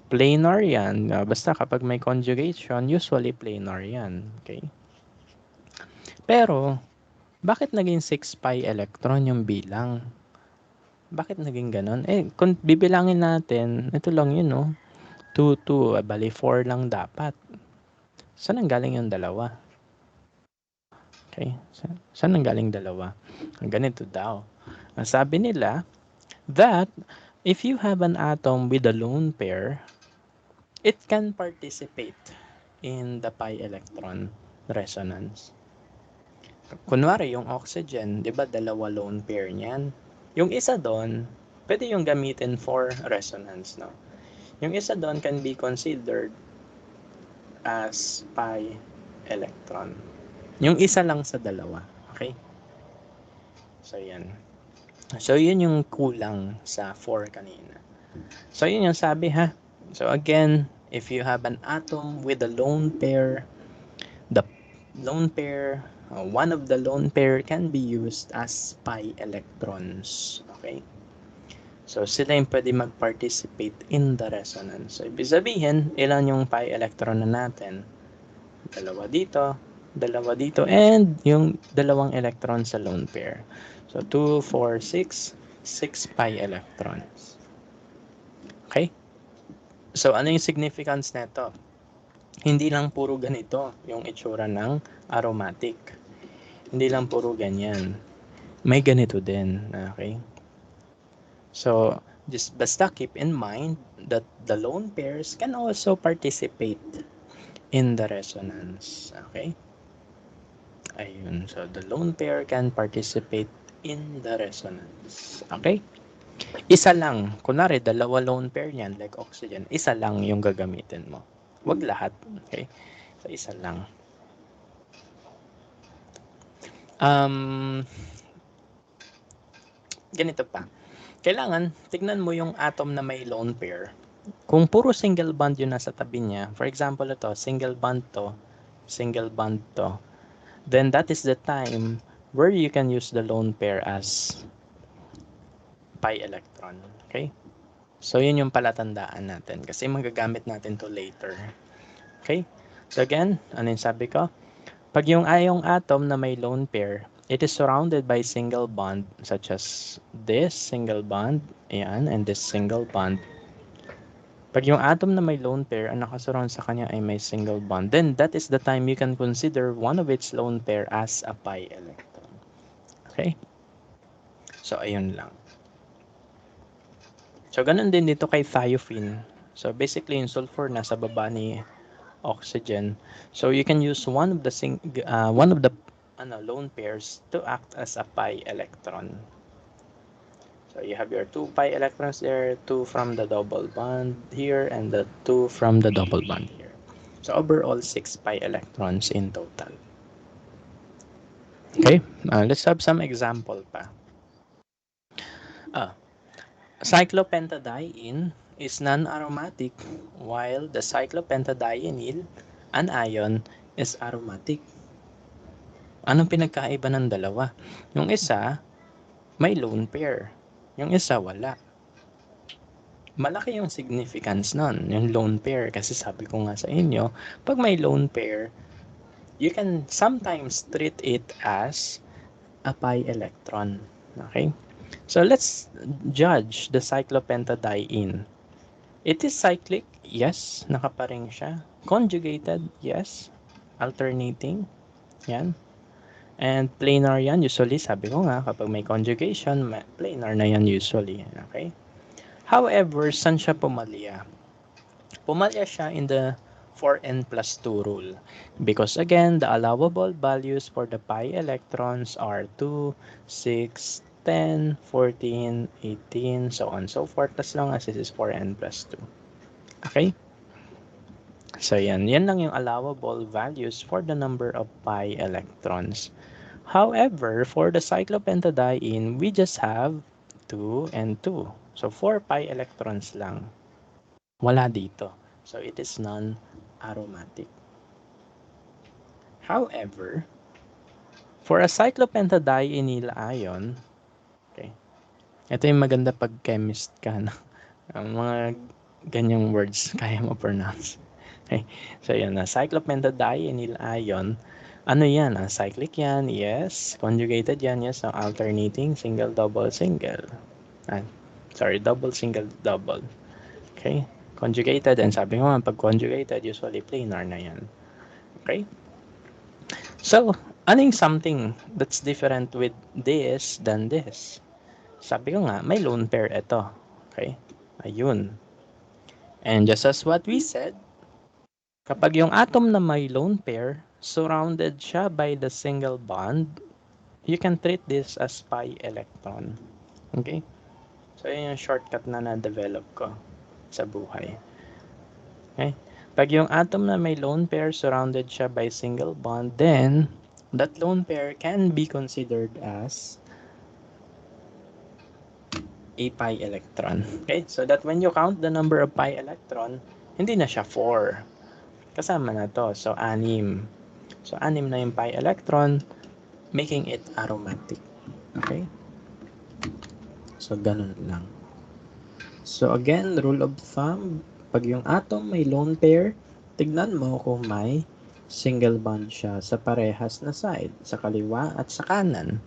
Speaker 1: Planar yan. Basta kapag may conjugation, usually planar yan. Okay? Pero, bakit naging 6 pi electron yung bilang? Bakit naging ganon? Kung bibilangin natin, ito lang yun, no? 2, 2, bali 4 lang dapat. Saan ang galing yung dalawa? Okay? Saan ang galing dalawa? Ganito daw. Ang sabi nila, that if you have an atom with a lone pair, it can participate in the pi electron resonance. Kunwari, yung oxygen, di ba dalawa lone pair niyan? Yung isa doon, pwede yung gamitin for resonance, no? Yung isa doon can be considered as pi electron. Yung isa lang sa dalawa. Okay? So, yan. So, yun yung kulang sa 4 kanina. So, yun yung sabi, ha? So, again, if you have an atom with a lone pair, the lone pair, one of the lone pair can be used as pi electrons. Okay? So, sila yung pwede mag-participate in the resonance. So, ibig sabihin, ilan yung pi electron na natin? Dalawa dito, and yung dalawang electron sa lone pair. So, 2, 4, 6, 6 pi electrons. Okay? So, ano yung significance nito? Hindi lang puro ganito yung itsura ng aromatic. Hindi lang puro ganyan. May ganito din. Okay? So, just basta keep in mind that the lone pairs can also participate in the resonance. Okay? Ayun. So, the lone pair can participate in the resonance. Okay? Isa lang. Kunwari, dalawa lone pair niyan, like oxygen, isa lang yung gagamitin mo. Wag lahat. Okay? So, isa lang. Ganito pa. Kailangan, tignan mo yung atom na may lone pair. Kung puro single bond yun nasa tabi niya, for example, ito, single bond to, then that is the time where you can use the lone pair as pi electron. Okay? So, yun yung palatandaan natin kasi magagamit natin to later. Okay? So, again, ano yung sabi ko? Pag yung ayong atom na may lone pair, it is surrounded by single bond such as this single bond, ayan, and this single bond. Pag yung atom na may lone pair, ang nakasurround sa kanya ay may single bond, then that is the time you can consider one of its lone pair as a pi electron. Okay? So, ayun lang. So, ganun din dito kay thiophene. So, basically, yung sulfur nasa baba ni oxygen. So, you can use one of the lone pairs to act as a pi electron. So, you have your 2 pi electrons there, 2 from the double bond here, and the 2 from the double bond here. So, overall, 6 pi electrons in total. Okay, let's have some example pa. Cyclopentadiene is non-aromatic while the cyclopentadienyl anion is aromatic. Anong pinagkaiba ng dalawa? Yung isa, may lone pair. Yung isa, wala. malaki yung significance nun, yung lone pair. Kasi sabi ko nga sa inyo, pag may lone pair, you can sometimes treat it as a pi electron. Okay? So let's judge the cyclopentadiene. It is cyclic, yes, nakaparing siya. Conjugated, yes. Alternating, yan. And planar yan, usually, sabi ko nga, kapag may conjugation, planar na yan usually. Okay? However, saan siya pumalya? Pumalya siya in the 4n plus 2 rule. Because again, the allowable values for the pi electrons are 2, 6, 10, 14, 18, so on and so forth, as long as this is 4n plus 2. Okay? So yan lang yung allowable values for the number of pi electrons. However, for the cyclopentadiene, we just have 2 and 2. So 4 pi electrons lang. Wala dito. So it is non-aromatic. However, for a cyclopentadienyl ion, okay, ito yung maganda pag chemist ka, no? Ang mga ganyang words kaya mo pronounce. Okay. So yan na, cyclopentadienyl ion, ano yan? Cyclic yan, yes. Conjugated yan, yes. So alternating, single, double, single. Double, single, double. Okay. Conjugated, and sabi ko nga, pag conjugated, usually planar na yan. Okay. So, ano yung something that's different with this than this? Sabi ko nga, may lone pair ito. Okay. Ayun. And just as what we said, kapag yung atom na may lone pair, surrounded siya by the single bond, you can treat this as pi electron. Okay? So, yun yung shortcut na na-develop ko sa buhay. Okay? Pag yung atom na may lone pair, surrounded siya by single bond, then, that lone pair can be considered as a pi electron. Okay? So that when you count the number of pi electron, hindi na siya 4. Kasama na to. So, 6. So, 6 na yung pi electron, making it aromatic. Okay? So, ganun lang. So, again, rule of thumb, pag yung atom may lone pair, tignan mo kung may single bond siya sa parehas na side, sa kaliwa at sa kanan.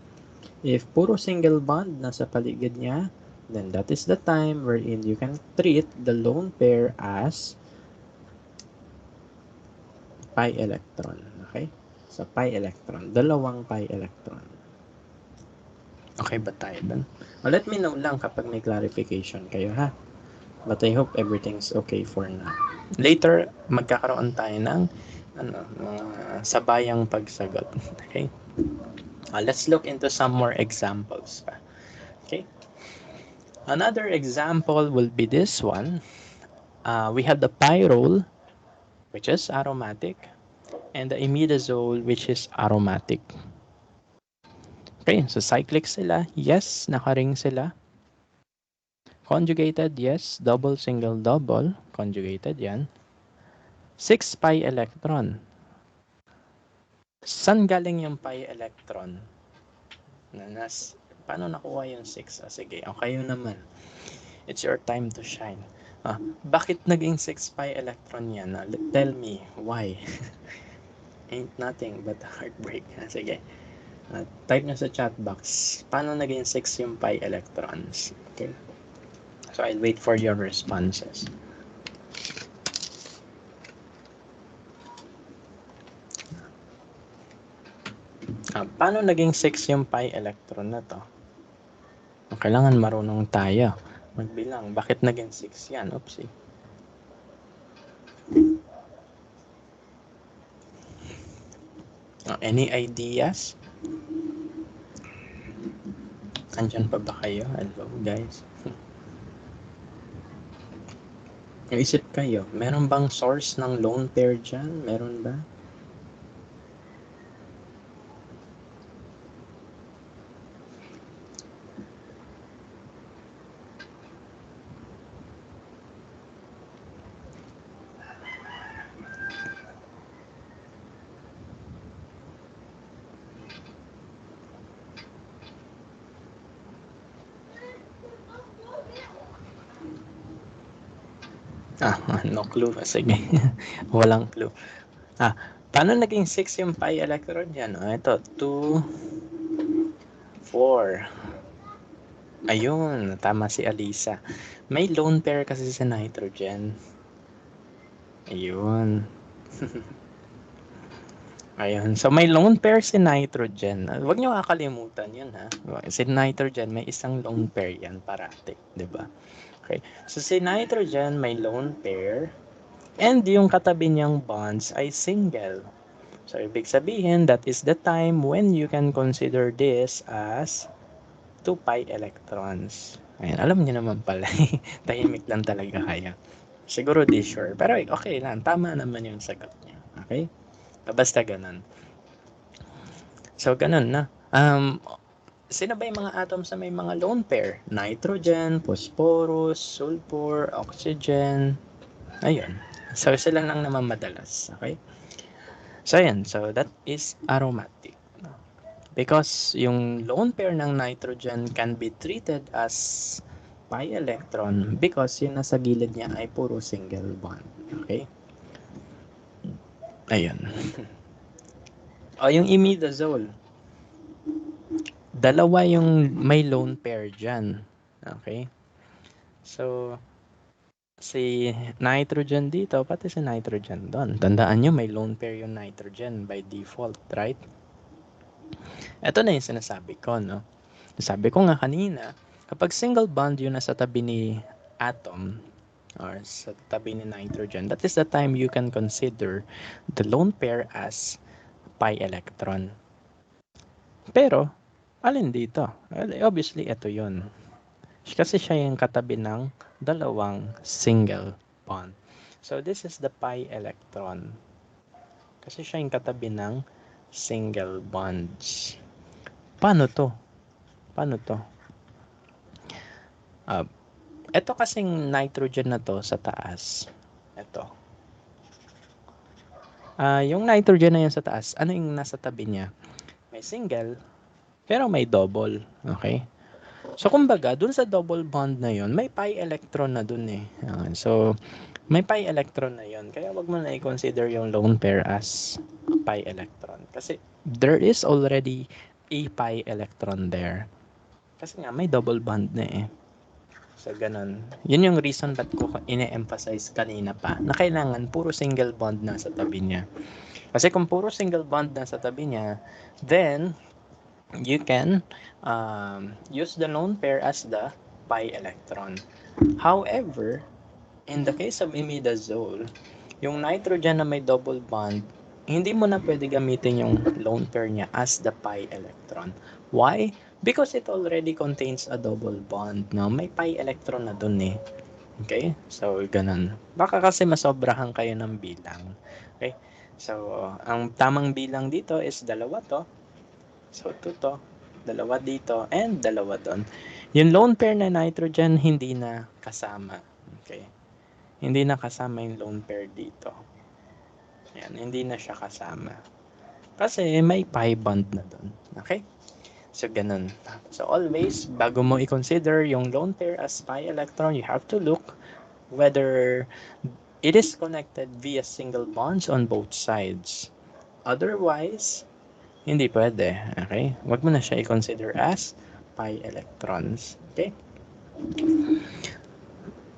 Speaker 1: If puro single bond nasa paligid niya, then that is the time wherein you can treat the lone pair as pi electron. Okay? So, pi electron. Dalawang pi electron. Okay ba tayo dun? Well, let me know lang kapag may clarification kayo, ha? But I hope everything's okay for now. Later, magkakaroon tayo ng mga sabayang pagsagot. Okay? Let's look into some more examples pa. Okay? Another example will be this one. We have the pyrrole, which is aromatic, and the imidazole, which is aromatic. Okay, so cyclic sila. Yes, nakaring sila. Conjugated, yes. Double, single, double. Conjugated yan. 6 pi electron. Saan galing yung pi electron? Paano nakuha yung 6? Sige, okay yun naman. It's your time to shine. Bakit naging 6 pi electron yan? Tell me, why? Ain't nothing but heartbreak. Sige. Type nyo sa chat box. Paano naging 6 yung pi electrons? Okay. So, I'll wait for your responses. Paano naging 6 yung pi electron na to? Kailangan marunong tayo magbilang. Bakit naging 6 yan? Oopsie. Any ideas? Andyan pa ba kayo? Hello, guys. Isip kayo, meron bang source ng lone pair dyan? Meron ba? No clue. Sige. Walang clue. Paano naging 6 yung pi electron dyan? Ito, 2, 4. Ayun, tama si Alisa. May lone pair kasi sa nitrogen. Ayun. Ayun. So, may lone pair si nitrogen. Huwag niyo kakalimutan yun, ha? Si nitrogen, may isang lone pair yan parati. Diba? Okay. So, si nitrogen, may lone pair. And yung katabi niyang bonds ay single. So, ibig sabihin, that is the time when you can consider this as 2 pi electrons. Ayan, alam niyo naman pala. Tahimik lang talaga kaya. Siguro di sure. Pero okay lang. Tama naman yung sagot niya. Okay? Basta ganun. So, ganun na. Sino ba yung mga atoms na may mga lone pair? Nitrogen, phosphorus, sulfur, oxygen. Ayun. So, sila lang naman madalas. Okay? So, ayan. So, that is aromatic. Because yung lone pair ng nitrogen can be treated as pi electron because yung nasa gilid niya ay puro single bond. Okay? Ayun. Yung imidazole. Dalawa yung may lone pair dyan. Okay? So, si nitrogen dito, pati si nitrogen doon. Tandaan nyo, may lone pair yung nitrogen by default, right? Ito na yung sinasabi ko, no? Sabi ko nga kanina, kapag single bond yung nasa tabi ni atom or sa tabi ni nitrogen, that is the time you can consider the lone pair as pi electron. Pero, alin dito? Obviously, ito yun. Kasi siya yung katabi ng dalawang single bond. So, this is the pi electron. Kasi siya yung katabi ng single bonds. Paano to? Ito kasing nitrogen na to sa taas. Ito. Yung nitrogen na yun sa taas, ano yung nasa tabi niya? May single, pero may double. Okay? So, kumbaga, dun sa double bond na yun, may pi electron na dun eh. So, may pi electron na yun. Kaya wag mo na i-consider yung lone pair as pi electron. Kasi there is already a pi electron there. Kasi nga, may double bond na eh. So, ganun. Yun yung reason ba't ko ine-emphasize kanina pa na kailangan puro single bond na sa tabi niya. Kasi kung puro single bond na sa tabi niya, then you can use the lone pair as the pi electron. However, in the case of imidazole, yung nitrogen na may double bond, hindi mo na pwede gamitin yung lone pair niya as the pi electron. Why? Because it already contains a double bond. No? May pi electron na dun eh. Okay? So, ganun. Baka kasi masobrahan kayo ng bilang. Okay? So, ang tamang bilang dito is dalawa to. So, 2 to. Dalawa dito. And dalawa doon. Yung lone pair na nitrogen, hindi na kasama. Okay? Hindi na kasama yung lone pair dito. Yan, hindi na siya kasama. Kasi may pi bond na doon. Okay? So, ganun. So, always, bago mo i-consider yung lone pair as pi electron, you have to look whether it is connected via single bonds on both sides. Otherwise, hindi pwede. Okay? Huwag mo na siya i-consider as pi electrons. Okay?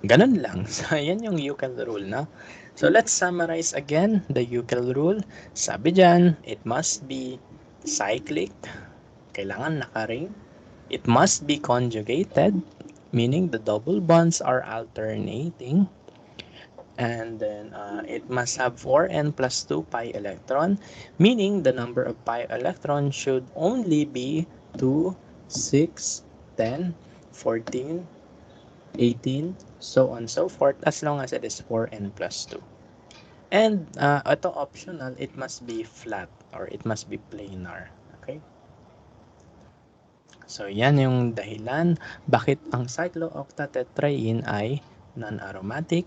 Speaker 1: Ganun lang. So, yan yung Euclid rule, no? So, let's summarize again the Euclid rule. Sabi dyan, it must be cyclic. Kailangan naka-ring. It must be conjugated, meaning the double bonds are alternating. And then it must have 4n plus 2 pi electron, meaning the number of pi electrons should only be 2, 6, 10, 14, 18, so on so forth, as long as it is 4n plus 2. And ito optional, it must be flat or it must be planar. Okay? So, yan yung dahilan bakit ang cyclooctatetraene ay non-aromatic.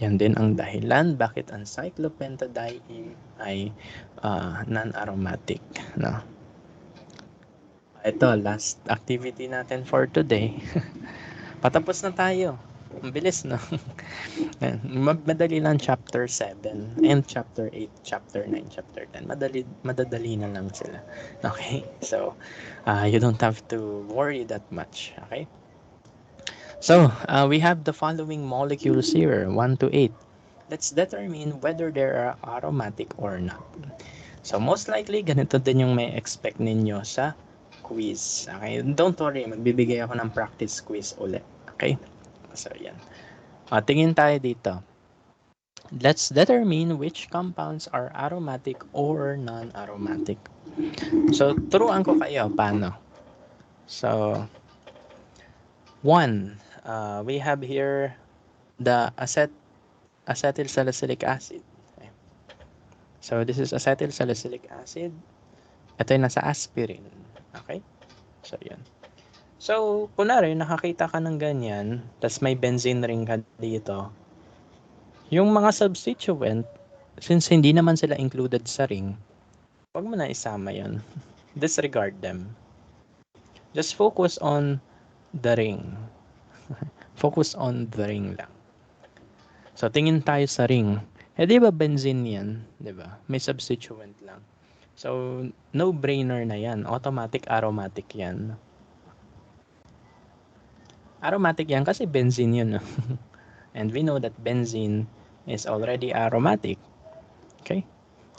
Speaker 1: Yan din ang dahilan bakit ang cyclopentadiene ay non-aromatic. No? Ito, last activity natin for today. Patapos na tayo. Ang bilis, no? Madali lang chapter 7 and chapter 8, chapter 9, chapter 10. Madadali na lang sila. Okay? So, you don't have to worry that much. Okay? So, we have the following molecules here, 1 to 8. Let's determine whether they are aromatic or not. So, most likely, ganito din yung may expect ninyo sa quiz. Okay? Don't worry, magbibigay ako ng practice quiz ulit. Okay? So, yan. Tingin tayo dito. Let's determine which compounds are aromatic or non-aromatic. So, turuan ko kayo paano. So, one, we have here the acetyl salicylic acid. Okay. So, this is acetyl salicylic acid. Ito yung nasa aspirin. Okay? So, yan. So, kunwari, nakakita ka ng ganyan, tas may benzene ring ka dito, yung mga substituent, since hindi naman sila included sa ring, wag mo na isama yon. Disregard them. Just focus on the ring. Focus on the ring lang. So, tingin tayo sa ring. Di ba benzene yan? Di ba? May substituent lang. So, no-brainer na yan. Automatic aromatic yan. Aromatic yan kasi benzene yun. And we know that benzene is already aromatic. Okay?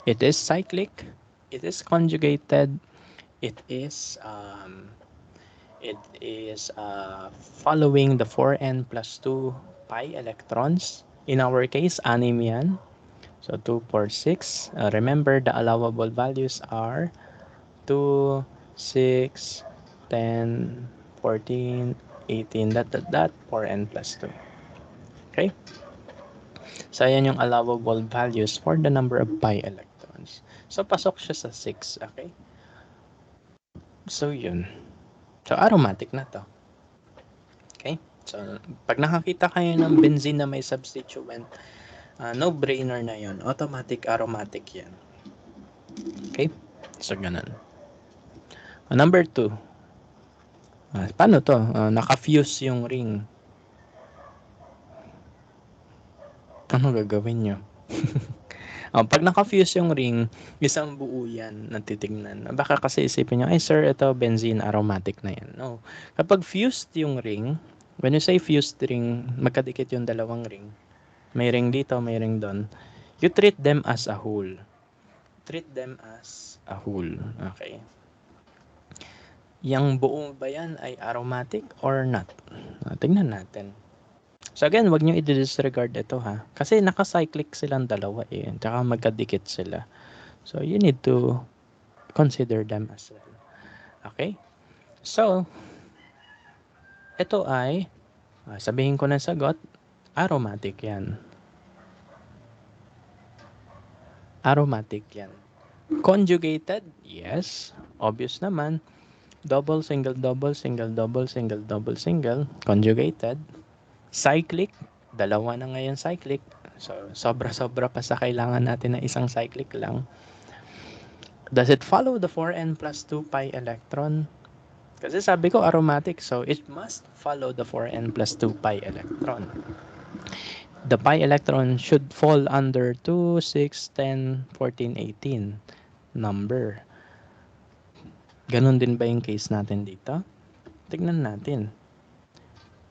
Speaker 1: It is cyclic. It is conjugated. It is following the 4n plus 2 pi electrons. In our case, anim yan. So 2, 4, 6. Remember, the allowable values are 2, 6, 10, 14, 18, 4n plus 2. Okay? So, ayan yung allowable values for the number of pi electrons. So, pasok siya sa 6. Okay? So, yun. So, aromatic na to. Okay? So, pag nakakita kayo ng benzene na may substituent, no-brainer na yun. Automatic aromatic yan. Okay? So, ganun. Number 2. Paano to? Naka-fuse yung ring. Ano gagawin nyo? Pag naka-fuse yung ring, isang buo yan na titignan. Baka kasi isipin nyo, ay sir, ito benzene aromatic na yan. No. Kapag fused yung ring, when you say fused ring, magkadikit yung dalawang ring. May ring dito, may ring doon. You treat them as a whole. Treat them as a whole. Okay. Yang buo ba yan ay aromatic or not? Tingnan natin. So again, wag nyo i-disregard ito ha. Kasi naka-cyclic silang dalawa eh. Tsaka magkadikit sila. So you need to consider them as well. Okay? So, ito ay, sabihin ko na sagot, aromatic yan. Aromatic yan. Conjugated? Yes. Obvious naman. Double, single, double, single, double, single, double, single. Conjugated. Cyclic, dalawa na ngayon cyclic. So, sobra-sobra pa sa kailangan natin na isang cyclic lang. Does it follow the 4n plus 2 pi electron? Kasi sabi ko aromatic, so it must follow the 4n plus 2 pi electron. The pi electron should fall under 2, 6, 10, 14, 18 number. Ganon din ba yung case natin dito? Tignan natin.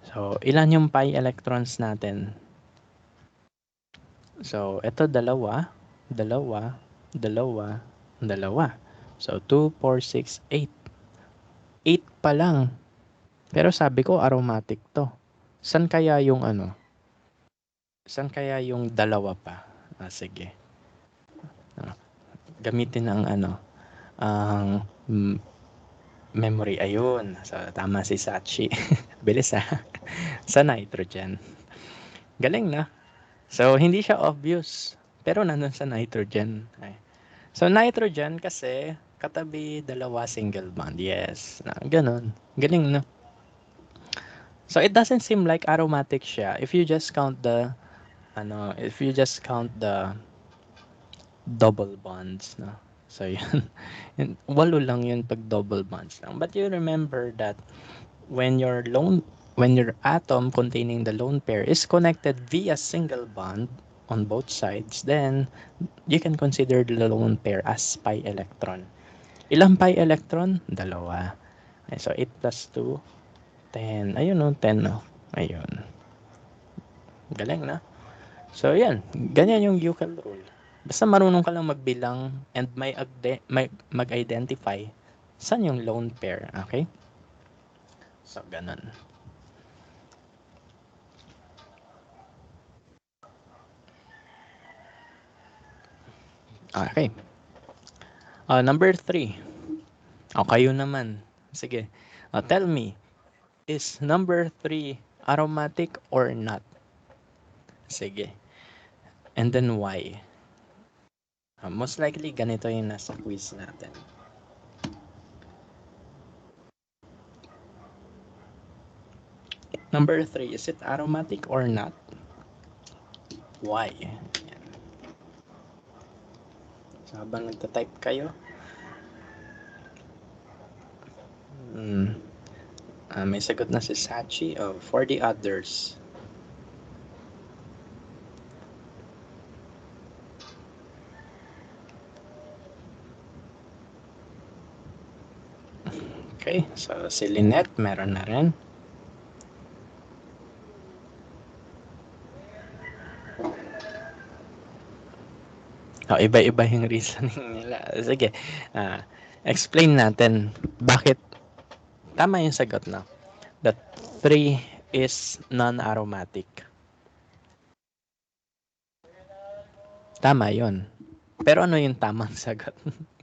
Speaker 1: So, ilan yung pi electrons natin? So, ito dalawa, dalawa, dalawa, dalawa. So, 2, 4, 6, 8. 8 pa lang. Pero sabi ko, aromatic to. San kaya yung ano? San kaya yung dalawa pa? Sige. Gamitin ang ano? Ang memory. Ayun. So, tama si Sachi. Bilis ha. Sa nitrogen. Galing na. So, hindi siya obvious. Pero nandun sa nitrogen. So, nitrogen kasi katabi dalawa single bond. Yes. Ganun. Galing na. So, it doesn't seem like aromatic siya if you just count the double bonds. No? So, yun. Walo lang yun pag double bonds lang. But you remember that when your lone when your atom containing the lone pair is connected via single bond on both sides, then you can consider the lone pair as pi electron. Ilang pi electron? Dalawa. Okay, so 8 plus 2, 10. Ayun o, 10 o. Ayun. Galing na. So, yan. Ganyan yung Euclid rule. Basta marunong ka lang magbilang and mag-identify saan yung lone pair. Okay? So, ganun. Okay. Number 3. Kayo naman. Sige. Tell me, is number 3 aromatic or not? Sige. And then why? Most likely, ganito yung nasa quiz natin. Number 3, is it aromatic or not? Why? Yan. So, habang nagta-type kayo, may sagot na si Sachi. For the others. Okay, so si Lynette, meron na rin. Iba-iba yung reasoning nila. Sige, explain natin bakit tama yung sagot na. That 3 is non-aromatic. Tama yon. Pero ano yung tamang sagot?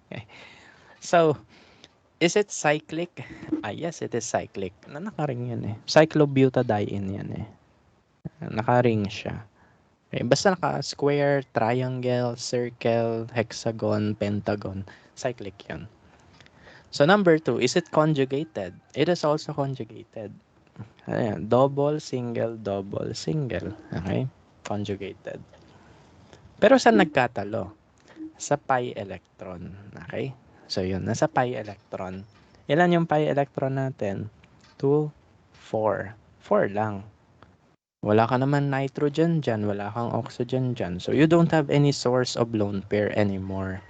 Speaker 1: Okay. So, is it cyclic? Yes, it is cyclic. Nakaring yan eh. Cyclobutadiene yan eh. Nakaring siya. Okay, basta naka-square, triangle, circle, hexagon, pentagon, cyclic yan. So number 2, is it conjugated? It is also conjugated. Ayan, double, single, double, single. Okay? Conjugated. Pero saan nagkatalo? Sa pi electron. Okay? So yun, nasa pi electron. Ilan yung pi electron natin? 2, 4. 4 lang. Wala ka naman nitrogen dyan, wala kang oxygen dyan. So you don't have any source of lone pair anymore.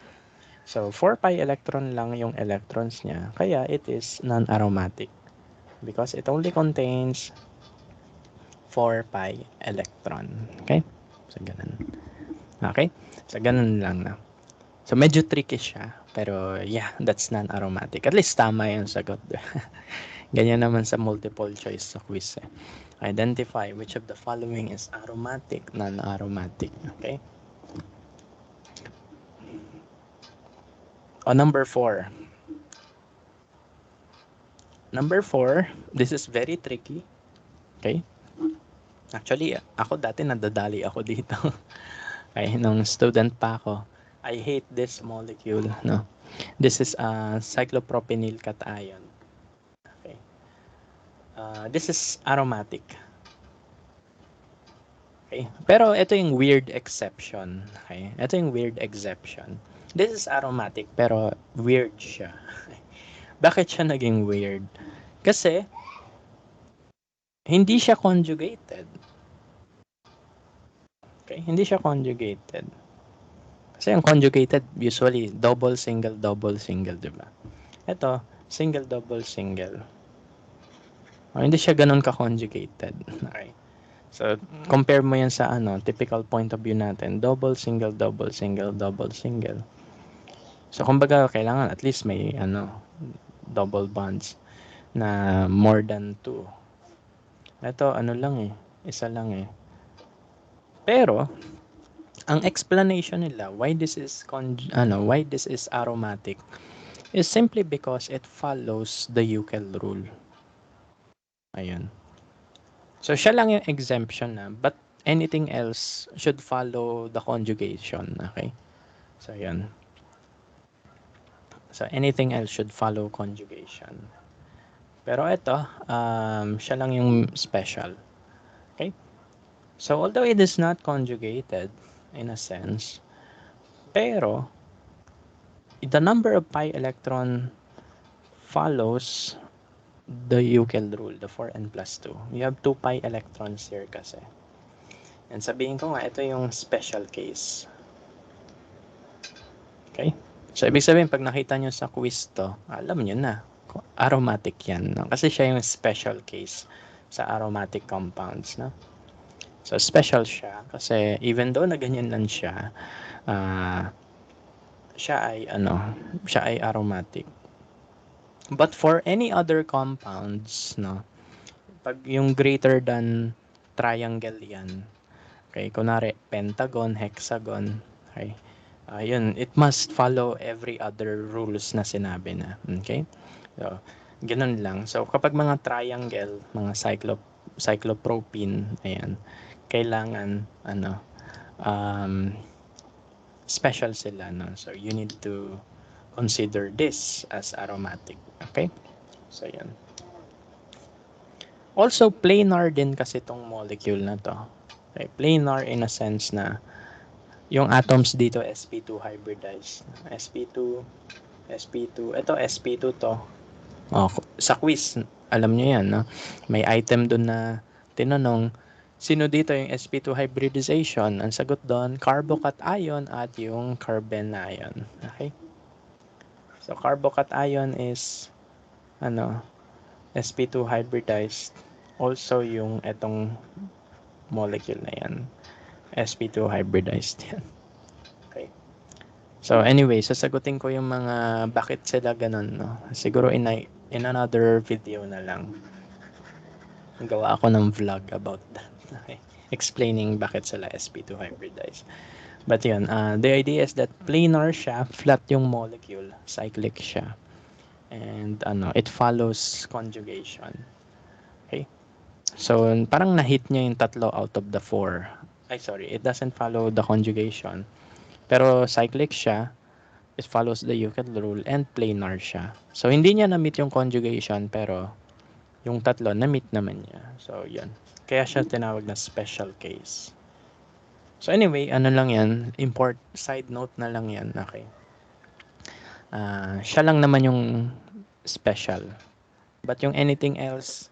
Speaker 1: So 4 pi electron lang yung electrons niya, kaya it is non-aromatic because it only contains 4 pi electron. Okay? So ganun. Okay? So ganun lang na. So medyo tricky siya, pero yeah, that's non-aromatic. At least tama yung sagot. Ganyan naman sa multiple choice sa quiz eh. Identify which of the following is aromatic, non-aromatic. Okay? Number 4. Number 4, this is very tricky. Okay? Actually, ako dati nadadali ako dito. Okay, nung student pa ako. I hate this molecule, no. This is cyclopropanyl cation. Okay. This is aromatic. Okay. Pero ito yung weird exception. Okay. Ito yung weird exception. This is aromatic pero weird siya. Bakit siya naging weird? Kasi hindi siya conjugated. Okay, hindi siya conjugated. Kasi yung conjugated usually double, single, di ba? Ito, single, double, single. Hindi siya ganun ka-conjugated. Okay. So, compare mo yan sa typical point of view natin. Double, single, double, single, double, single. So, kumbaga, kailangan at least may double bonds na more than 2. Ito, lang eh. Isa lang eh. Pero, ang explanation nila why this is aromatic is simply because it follows the Euclid rule. Ayun. So, siya lang yung exemption na, but anything else should follow the conjugation. Okay? So, yun. So, anything else should follow conjugation. Pero ito, siya lang yung special. Okay? So, although it is not conjugated, in a sense, pero, the number of pi electron follows the Euclid rule, the 4n plus 2. You have 2 pi electrons here kasi. And sabihin ko nga, ito yung special case. Okay? So, ibig sabihin, pag nakita nyo sa quiz to, alam nyo na, aromatic yan. No? Kasi siya yung special case sa aromatic compounds. No? So, special siya kasi even though na ganyan lang siya, uh, siya ay aromatic. But for any other compounds, no, pag yung greater than triangle yan, okay, kunwari pentagon, hexagon, okay, yun, it must follow every other rules na sinabi na, okay? So, ganun lang. So, kapag mga triangle, mga cyclopropene, ayan, kailangan, special sila, no? So, you need to consider this as aromatic, okay? So, yan. Also, planar din kasi itong molecule na to. Okay, planar in a sense na yung atoms dito sp2 hybridized. sp2, sp2, ito sp2 to. Oh, sa quiz, alam niyo yan, no? May item dun na tinanong, sino dito yung sp2 hybridization? Ang sagot doon, carbocation at yung carbanion. Okay? So, carbocation is, sp2 hybridized. Also, yung etong molecule na yan, sp2 hybridized yan. Okay. So, anyway, sasagutin ko yung mga bakit sila ganun, no? Siguro in another video na lang. Gawa ako ng vlog about that. Okay. Explaining bakit sila sp2 hybridized. But yun, the idea is that planar siya, flat yung molecule, cyclic siya. And it follows conjugation. Okay? So, parang na-hit niya yung tatlo out of the 4. Ay, sorry, it doesn't follow the conjugation. Pero cyclic siya, it follows the Euclid rule, and planar siya. So, hindi niya na-meet yung conjugation, pero yung tatlo, na-meet naman niya. So, yun. Kaya siya tinawag na special case. So, anyway, ano lang yan, side note na lang yan, okay. Siya lang naman yung special. But yung anything else,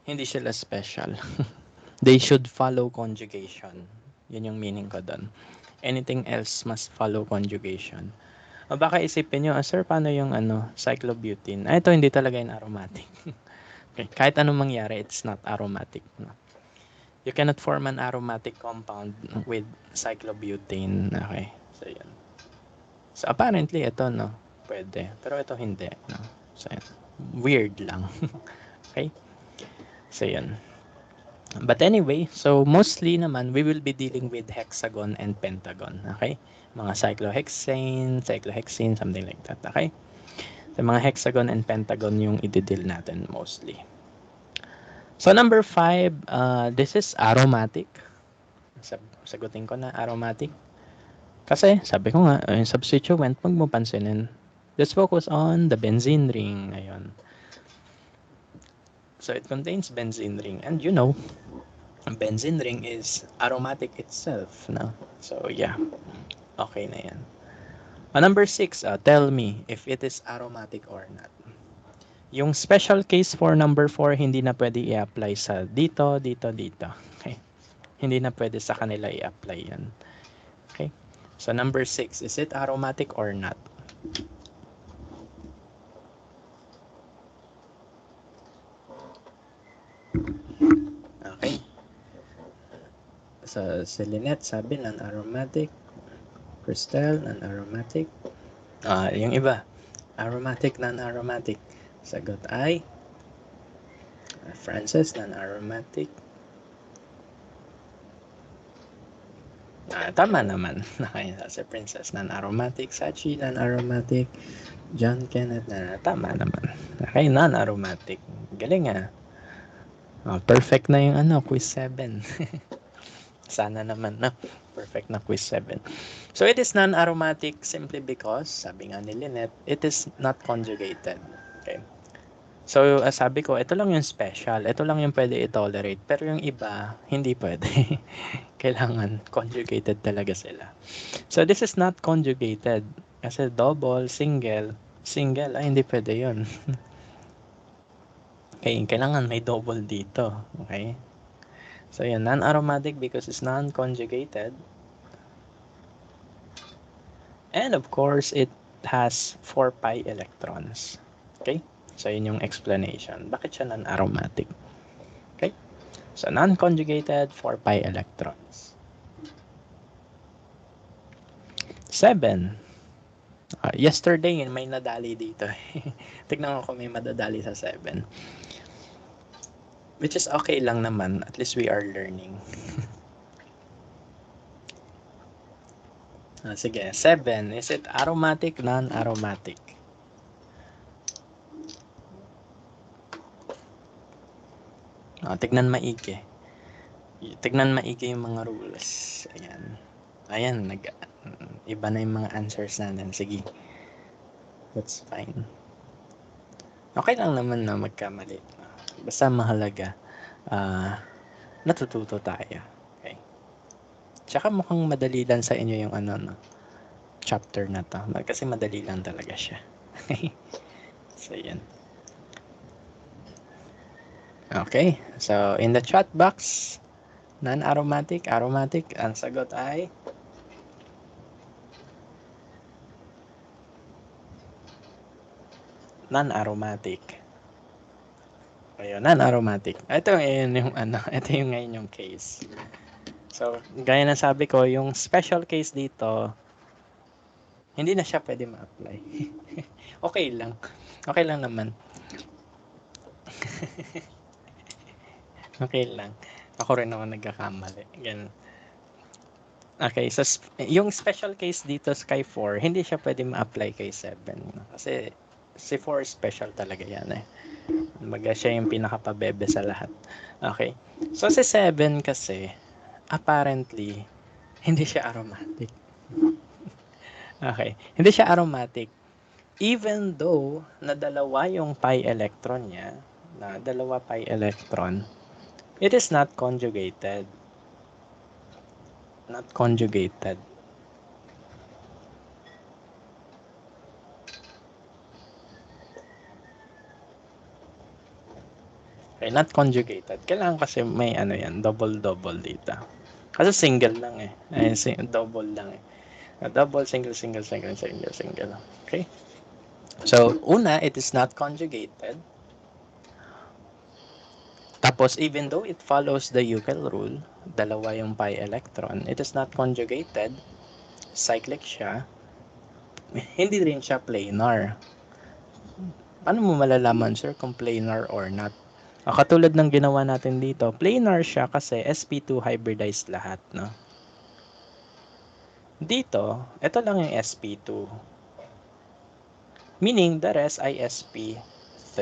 Speaker 1: hindi sila special. They should follow conjugation. Yun yung meaning ko doon. Anything else must follow conjugation. O baka isipin nyo, sir, paano yung cyclobutene? Ito hindi talaga yung aromatic. Okay, kahit anong mangyari, it's not aromatic. No? You cannot form an aromatic compound with cyclobutene. Okay, so yun. So apparently, ito, no, pwede. Pero ito hindi. No? So yun. Weird lang. Okay? So yun. But anyway, so mostly naman, we will be dealing with hexagon and pentagon. Okay? Mga cyclohexane, something like that. Okay? So mga hexagon and pentagon yung i-deal natin mostly. So number 5, this is aromatic. Sagutin ko na aromatic. Kasi sabi ko nga, yung substituent, wag mo pansinin. Let's focus on the benzene ring. Ayun. So it contains benzene ring, and you know, benzene ring is aromatic itself, no? So yeah, okay na yan. Number 6, tell me if it is aromatic or not. Yung special case for number 4, hindi na pwede i-apply sa dito. Okay? Hindi na pwede sa kanila i-apply yan. Okay? So number 6, is it aromatic or not? Okay. So, si Lynette sabi, non-aromatic. Crystal, non-aromatic. Yung iba, aromatic, non-aromatic. Sagot ay Frances, non-aromatic. Tama naman. Si Princess, non-aromatic. Sachi, non-aromatic. John Kenneth, tama naman. Okay, non-aromatic. Galing ah. Perfect na yung quiz 7. Sana naman na perfect na quiz 7. So it is non-aromatic simply because, sabi nga ni Lynette, it is not conjugated. Okay. So sabi ko, ito lang yung special. Ito lang yung pwede i-tolerate. Pero yung iba, hindi pwede. Kailangan conjugated talaga sila. So this is not conjugated. Kasi double, single, hindi pwede yun. Okay, kailangan may double dito. Okay? So, yun, non-aromatic because it's non-conjugated. And of course, it has 4 pi electrons. Okay? So, yun yung explanation. Bakit siya non-aromatic? Okay? So, non-conjugated, 4 pi electrons. 7. Yesterday, may nadali dito. Tignan ko kung may madadali sa 7. Which is okay lang naman. At least we are learning. Sige, 7. Is it aromatic, non-aromatic? Tignan maigi. Tignan maigi yung mga rules. Ayan. Ayan, iba na yung mga answers natin. Sige. That's fine. Okay lang naman na magkamali. Basta mahalaga. Natututo tayo. Okay. Tsaka mukhang madali lang sa inyo yung chapter na to. Kasi madali lang talaga siya. So, yan. Okay. So, in the chat box, non-aromatic, aromatic, ang sagot ay non-aromatic. Ayun, non-aromatic. Ito yung ito yung ngayon yung case. So, gaya na sabi ko, yung special case dito, hindi na siya pwede ma-apply. Okay lang. Okay lang naman. Okay lang. Ako rin naman nagkakamali. Ganun. Okay, so yung special case dito kay 4, hindi siya pwede ma-apply kay 7. Kasi si 4 special talaga yan eh. Kumbaga siya yung pinakapabebe sa lahat. Okay. So si 7 kasi, apparently, hindi siya aromatic. Okay. Hindi siya aromatic. Even though na dalawa yung pi electron niya, na dalawa pi electron, it is not conjugated. Not conjugated. Okay, not conjugated. Kailangan kasi may yan, double-double dito. Kasi single lang eh. Double lang eh. Double, single, single, single, single, single. Okay? So, una, it is not conjugated. Tapos, even though it follows the Euclid rule, dalawa yung pi electron, it is not conjugated, cyclic siya, hindi rin siya planar. Paano mo malalaman, sir, kung planar or not? Katulad ng ginawa natin dito, planar siya kasi sp2 hybridized lahat, no? Dito, ito lang yung sp2. Meaning, the rest ay sp3.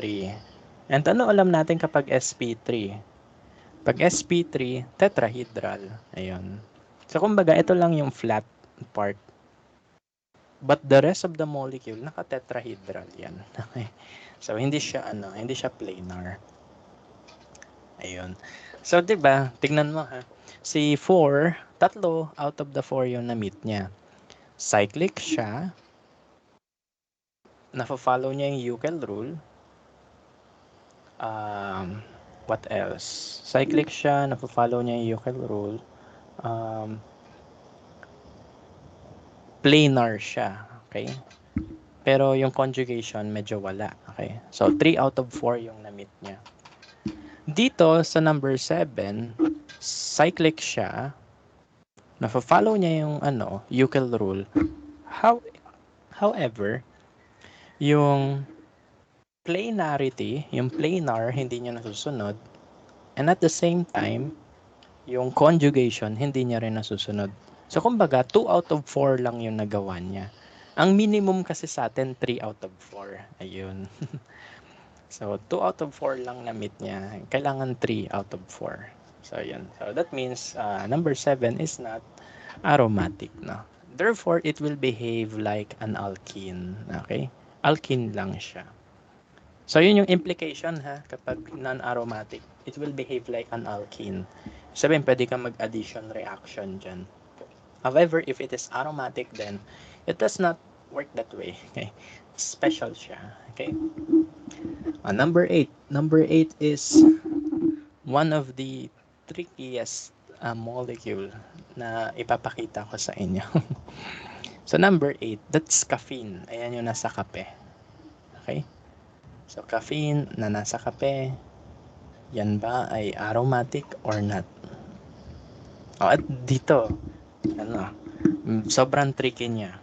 Speaker 1: And ano alam natin kapag sp3? Pag sp3, tetrahedral. Ayun. So, kumbaga, ito lang yung flat part. But the rest of the molecule, naka-tetrahedral yan. Okay. So, hindi siya planar. Ayun. So, 'di ba? Tignan mo ha. Si 4, tatlo out of the 4 yung na-meet niya. Cyclic siya. Nafa-follow niya yung Euclid rule. What else? Cyclic siya, nafa-follow niya yung Euclid rule. Planar siya. Okay? Pero yung conjugation, medyo wala. Okay? So, 3 out of 4 yung na-meet niya. Dito, sa number 7, cyclic siya. Nafa-follow niya yung Euclid rule. However, yung planarity, yung planar, hindi niya nasusunod. And at the same time, yung conjugation, hindi niya rin nasusunod. So, kumbaga, 2 out of 4 lang yung nagawa niya. Ang minimum kasi sa atin, 3 out of 4. Ayun. So, 2 out of 4 lang na-meet niya. Kailangan 3 out of 4. So, yun. So, that means number 7 is not aromatic. No? Therefore, it will behave like an alkene. Okay? Alkene lang siya. So, yun yung implication ha, kapag non-aromatic. It will behave like an alkene. Sabihin, pwede kang mag-addition reaction dyan. However, if it is aromatic, then it does not work that way. Okay? Special siya. Okay? Number 8. Number 8 is one of the trickiest molecule na ipapakita ko sa inyo. So number 8, that's caffeine. Ayan yung nasa kape. Okay? So caffeine na nasa kape, yan ba ay aromatic or not? Oh, at dito, ano, sobrang tricky niya.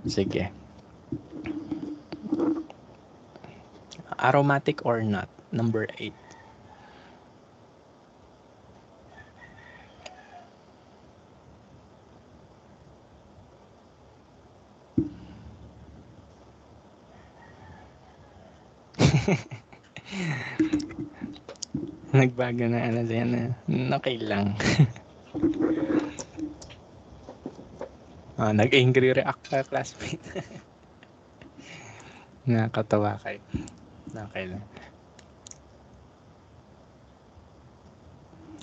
Speaker 1: Sige. Aromatic or not? Number 8. Nagbago na ano yan. Okay lang. Nag-angry react ka, classmate. Nakakatawa kayo. Okay lang.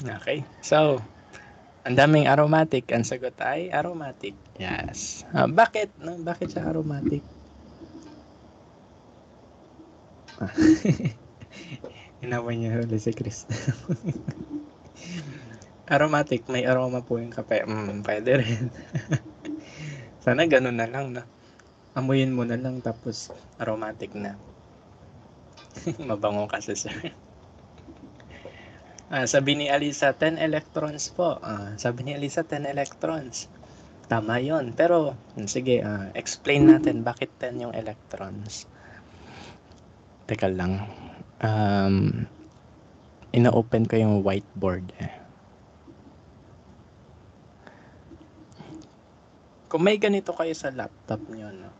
Speaker 1: Okay. So, ang daming aromatic. Ang sagot ay aromatic. Yes. Bakit? Bakit siya aromatic? Inawa niya huli si Chris. Aromatic. May aroma po yung kape. Pwede rin. Sana ganun na lang, no? Amuyin mo na lang tapos aromatic na. Mabango kasi sir. Sabi ni Alisa, 10 electrons po. Sabi ni Alisa, 10 electrons. Tama yon. Pero, sige, explain natin bakit 10 yung electrons. Teka lang. Ina-open ko yung whiteboard. Kung may ganito kayo sa laptop nyo, no?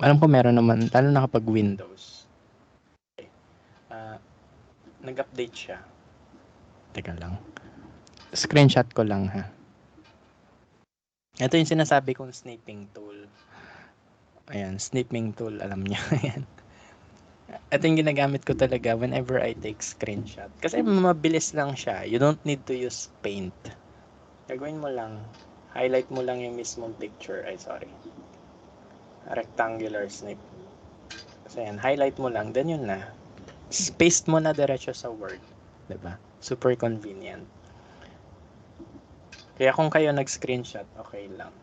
Speaker 1: Alam ko meron naman, lalo na kapag Windows. Nag-update siya. Teka lang. Screenshot ko lang, ha. Ito yung sinasabi kong sniping tool. Ayan, sniping tool, alam niyo. Ayan. Ito yung ginagamit ko talaga whenever I take screenshot. Kasi mabilis lang siya. You don't need to use paint. Gagawin mo lang, highlight mo lang yung mismong picture. Ay, sorry. Rectangular snip. Kasi yan, highlight mo lang, then yun na. Paste mo na diretso sa Word. Diba? Super convenient. Kaya kung kayo nag-screenshot, okay lang.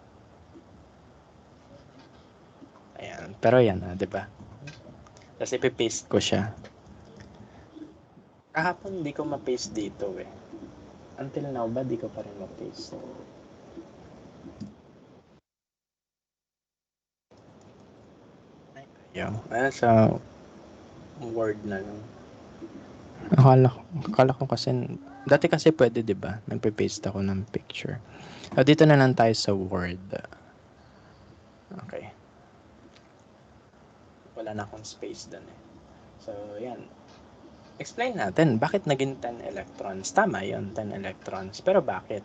Speaker 1: Ayan. Pero yan, diba? Tapos ipipaste ko siya. Kahapon di ko ma-paste dito eh. Until now ba, di ko pa rin ma-paste. Ayan. Sa Word na lang. Akala ko kasi, dati kasi pwede, di ba? Nagpe-paste ako ng picture. Dito na lang tayo sa Word. Okay. Wala na akong space dun eh. So, yan. Explain natin, bakit naging 10 electrons? Tama yun, 10 electrons. Pero bakit?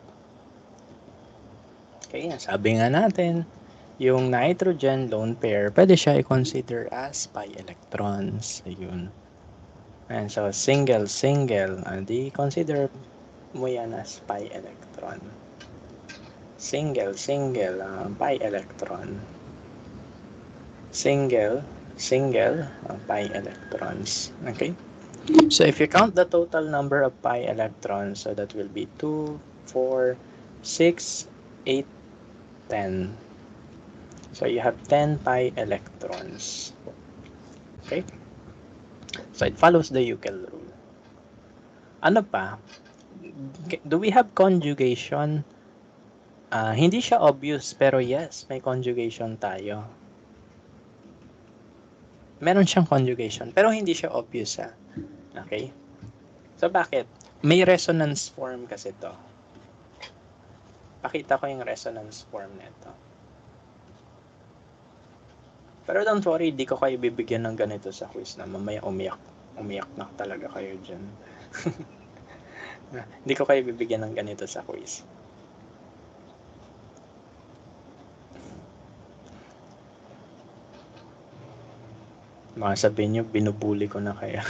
Speaker 1: Okay, sabi nga natin, yung nitrogen lone pair, pwede siya i-consider as pi electrons. Ayun. And so, single, di consider mo yan as pi electron. Single, pi electron. Single, pi electrons. Okay? So, if you count the total number of pi electrons, so that will be 2, 4, 6, 8, 10. So, you have 10 pi electrons. Okay? So, it follows the Euclid rule. Ano pa? Do we have conjugation? Hindi siya obvious, pero yes, may conjugation tayo. Meron siyang conjugation, pero hindi siya obvious, ha? Okay? So, bakit? May resonance form kasi to. Pakita ko yung resonance form nito. Pero don't worry, di ko kayo bibigyan ng ganito sa quiz na mamaya umiyak na talaga kayo dyan. Di ko kayo bibigyan ng ganito sa quiz. Mga sabihin nyo, binubuli ko na kaya.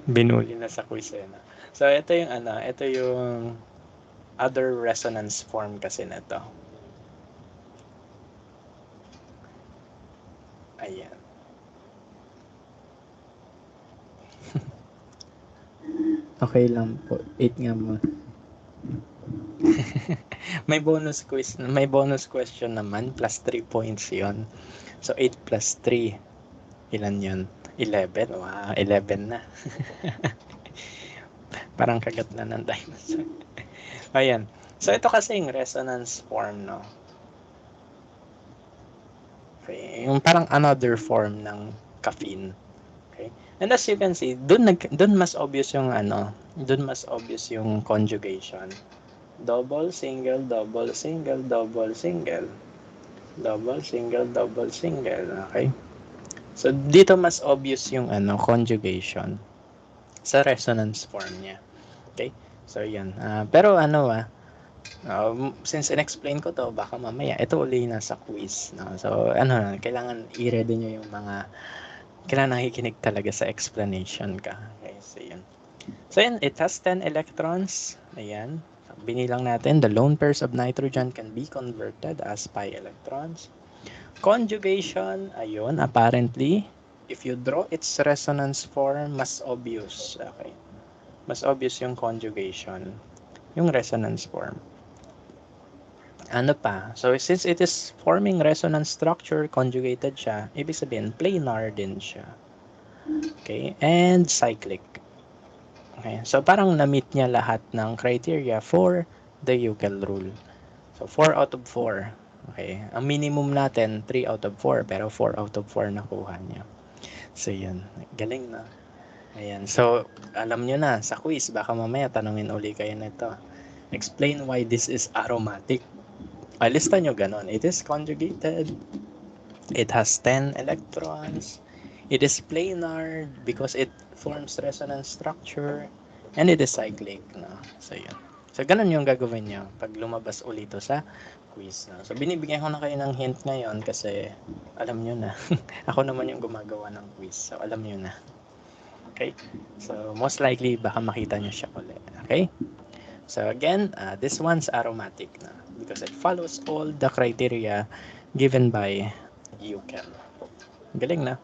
Speaker 1: Binuli na sa quiz eh. So, ito yung other resonance form kasi nito. Okay lang po. 8 nga mo. May bonus question naman, plus 3 points 'yon. So 8 plus 3, ilan 'yon? 11. Wow, 11 na. Parang kagat na ng dinosaur. Ayan. So ito kasi yung resonance form, no? Okay. Yung parang another form ng caffeine. Okay? And as you can see, dun mas obvious yung dun mas obvious yung conjugation. Double, single, double, single, double, single. Double, single, double, single. Okay? So dito mas obvious yung conjugation sa resonance form niya. Okay? So yan. Pero since in-explain ko to, baka mamaya ito uli nasa quiz, no? So kailangan i-ready nyo yung mga kailangan nakikinig talaga sa explanation ka. Okay, so yun. So yun, it has 10 electrons. Ayan. So, binilang natin, the lone pairs of nitrogen can be converted as pi electrons. Conjugation, ayun, apparently, if you draw its resonance form, mas obvious. Okay. Mas obvious yung conjugation. Yung resonance form. Ano pa? So, since it is forming resonance structure, conjugated siya, ibig sabihin, planar din siya. Okay? And cyclic. Okay? So, parang na-meet niya lahat ng criteria for the Euclid rule. So, 4 out of 4. Okay? Ang minimum natin, 3 out of 4, pero 4 out of 4 nakuha niya. So, yun. Galing na. Ayan. So, alam nyo na, sa quiz, baka mamaya tanungin uli kayo nito. Explain why this is aromatic. Lista nyo ganon. It is conjugated. It has 10 electrons. It is planar because it forms resonance structure. And it is cyclic. No? So, yun. So, ganun yung gagawin nyo pag lumabas ulit sa quiz. No? So, binibigyan ko na kayo ng hint ngayon kasi alam nyo na. Ako naman yung gumagawa ng quiz. So, alam nyo na. Okay? So, most likely, baka makita nyo siya ulit. Okay? So again, this one's aromatic na because it follows all the criteria given by Euclid. Galing na.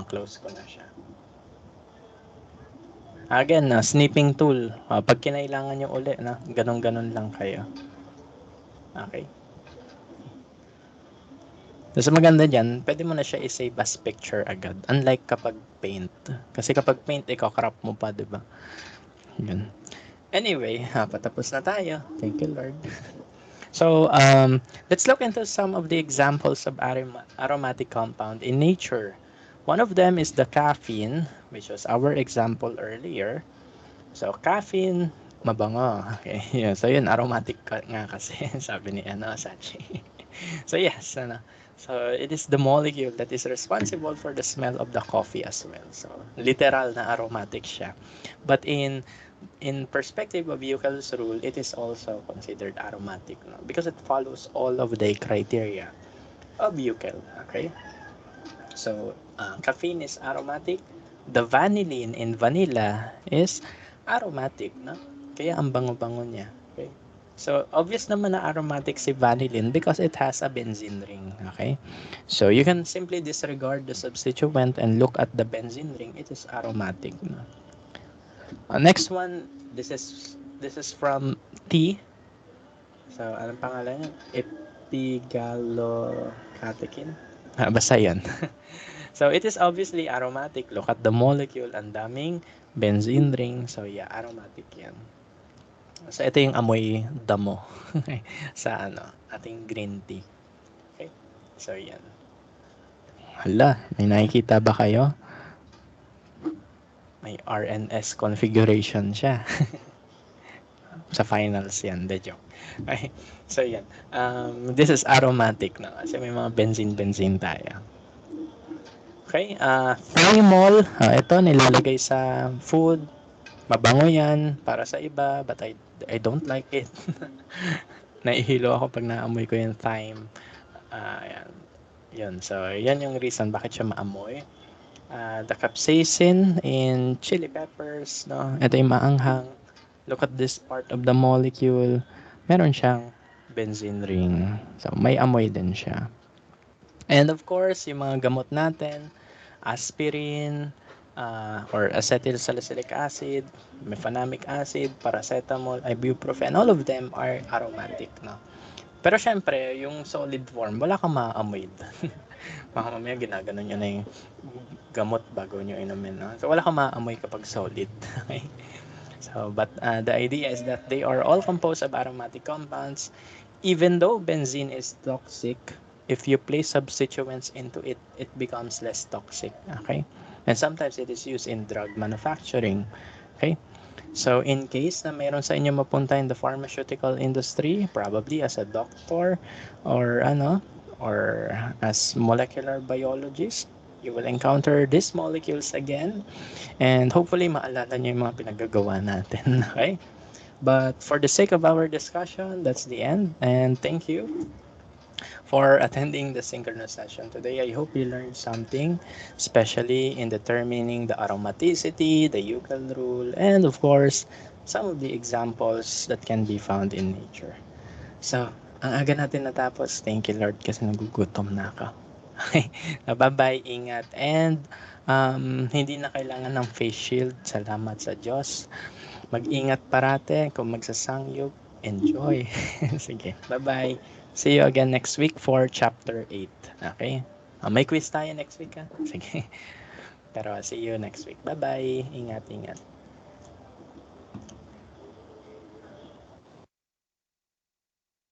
Speaker 1: Close ko na siya. Again, snipping tool. Pag kinailangan nyo uli, ganun-ganun lang kayo. Okay. So maganda dyan, pwede mo na siya i-save as picture agad. Unlike kapag paint. Kasi kapag paint, ikakrop mo pa, di ba? Yun. Anyway, patapos na tayo. Thank you, Lord. So, let's look into some of the examples of aromatic compound in nature. One of them is the caffeine, which was our example earlier. So, caffeine, mabango. Okay, yeah. So, yun, aromatic nga kasi, sabi ni Sachi. So, yes, so it is the molecule that is responsible for the smell of the coffee as well. So, literal na aromatic siya. But in perspective of Euclid's rule, it is also considered aromatic, no? Because it follows all of the criteria of Euclid. Okay, so caffeine is aromatic. The vanillin in vanilla is aromatic, no? Kaya ang bango-bango niya. Okay, so obvious naman na aromatic si vanillin because it has a benzene ring. Okay, so you can simply disregard the substituent and look at the benzene ring. It is aromatic, no? Next one, this is from tea. So, anong pangalan niya? Epigallocatechin. Basta yan. So, it is obviously aromatic. Look at the molecule. Ang daming benzene ring. So, yeah, aromatic yan. So, ito yung amoy damo sa ating green tea. Okay? So, yan. Hala, may nakikita ba kayo? May RNS configuration siya. Sa finals yan, the joke. Okay. So, yan. This is aromatic, no? Kasi may mga benzene tayo. Okay. Thymol. Ito, nilalagay sa food. Mabango yan para sa iba, but I don't like it. Naihilo ako pag naamoy ko yung thyme. Yan. Yun. So, yan yung reason bakit siya maamoy. The capsaicin in chili peppers, no? Ito yung maanghang. Look at this part of the molecule. Meron siyang benzene ring. So, may amoy din siya. And of course, yung mga gamot natin, aspirin, or acetylsalicylic acid, mefenamic acid, paracetamol, ibuprofen, all of them are aromatic, no? Pero syempre, yung solid form, wala kang maaamoy doon. Baka mamaya ginaganon nyo na yung gamot bago nyo inumin, no? So, wala kang maaamoy kapag solid. Okay? So, but the idea is that they are all composed of aromatic compounds. Even though benzene is toxic, if you place substituents into it, it becomes less toxic. Okay? And sometimes it is used in drug manufacturing. Okay? So, in case na mayroon sa inyo mapunta in the pharmaceutical industry, probably as a doctor or or as molecular biologist, you will encounter these molecules again and hopefully maalala nyo yung mga pinagagawa natin. Okay? But for the sake of our discussion, that's the end. And thank you for attending the synchronous session today. I hope you learned something, especially in determining the aromaticity, the Euclid rule, and of course, some of the examples that can be found in nature. So, ang aga natin natapos. Thank you, Lord, kasi nagugutom na ako. Okay. Bye-bye, ingat. And hindi na kailangan ng face shield. Salamat sa Diyos. Mag-ingat parate. Kung magsasangyup, enjoy. Sige, bye-bye. See you again next week for chapter 8. Okay? May quiz tayo next week, ha? Sige. Pero see you next week. Bye-bye. Ingat, ingat.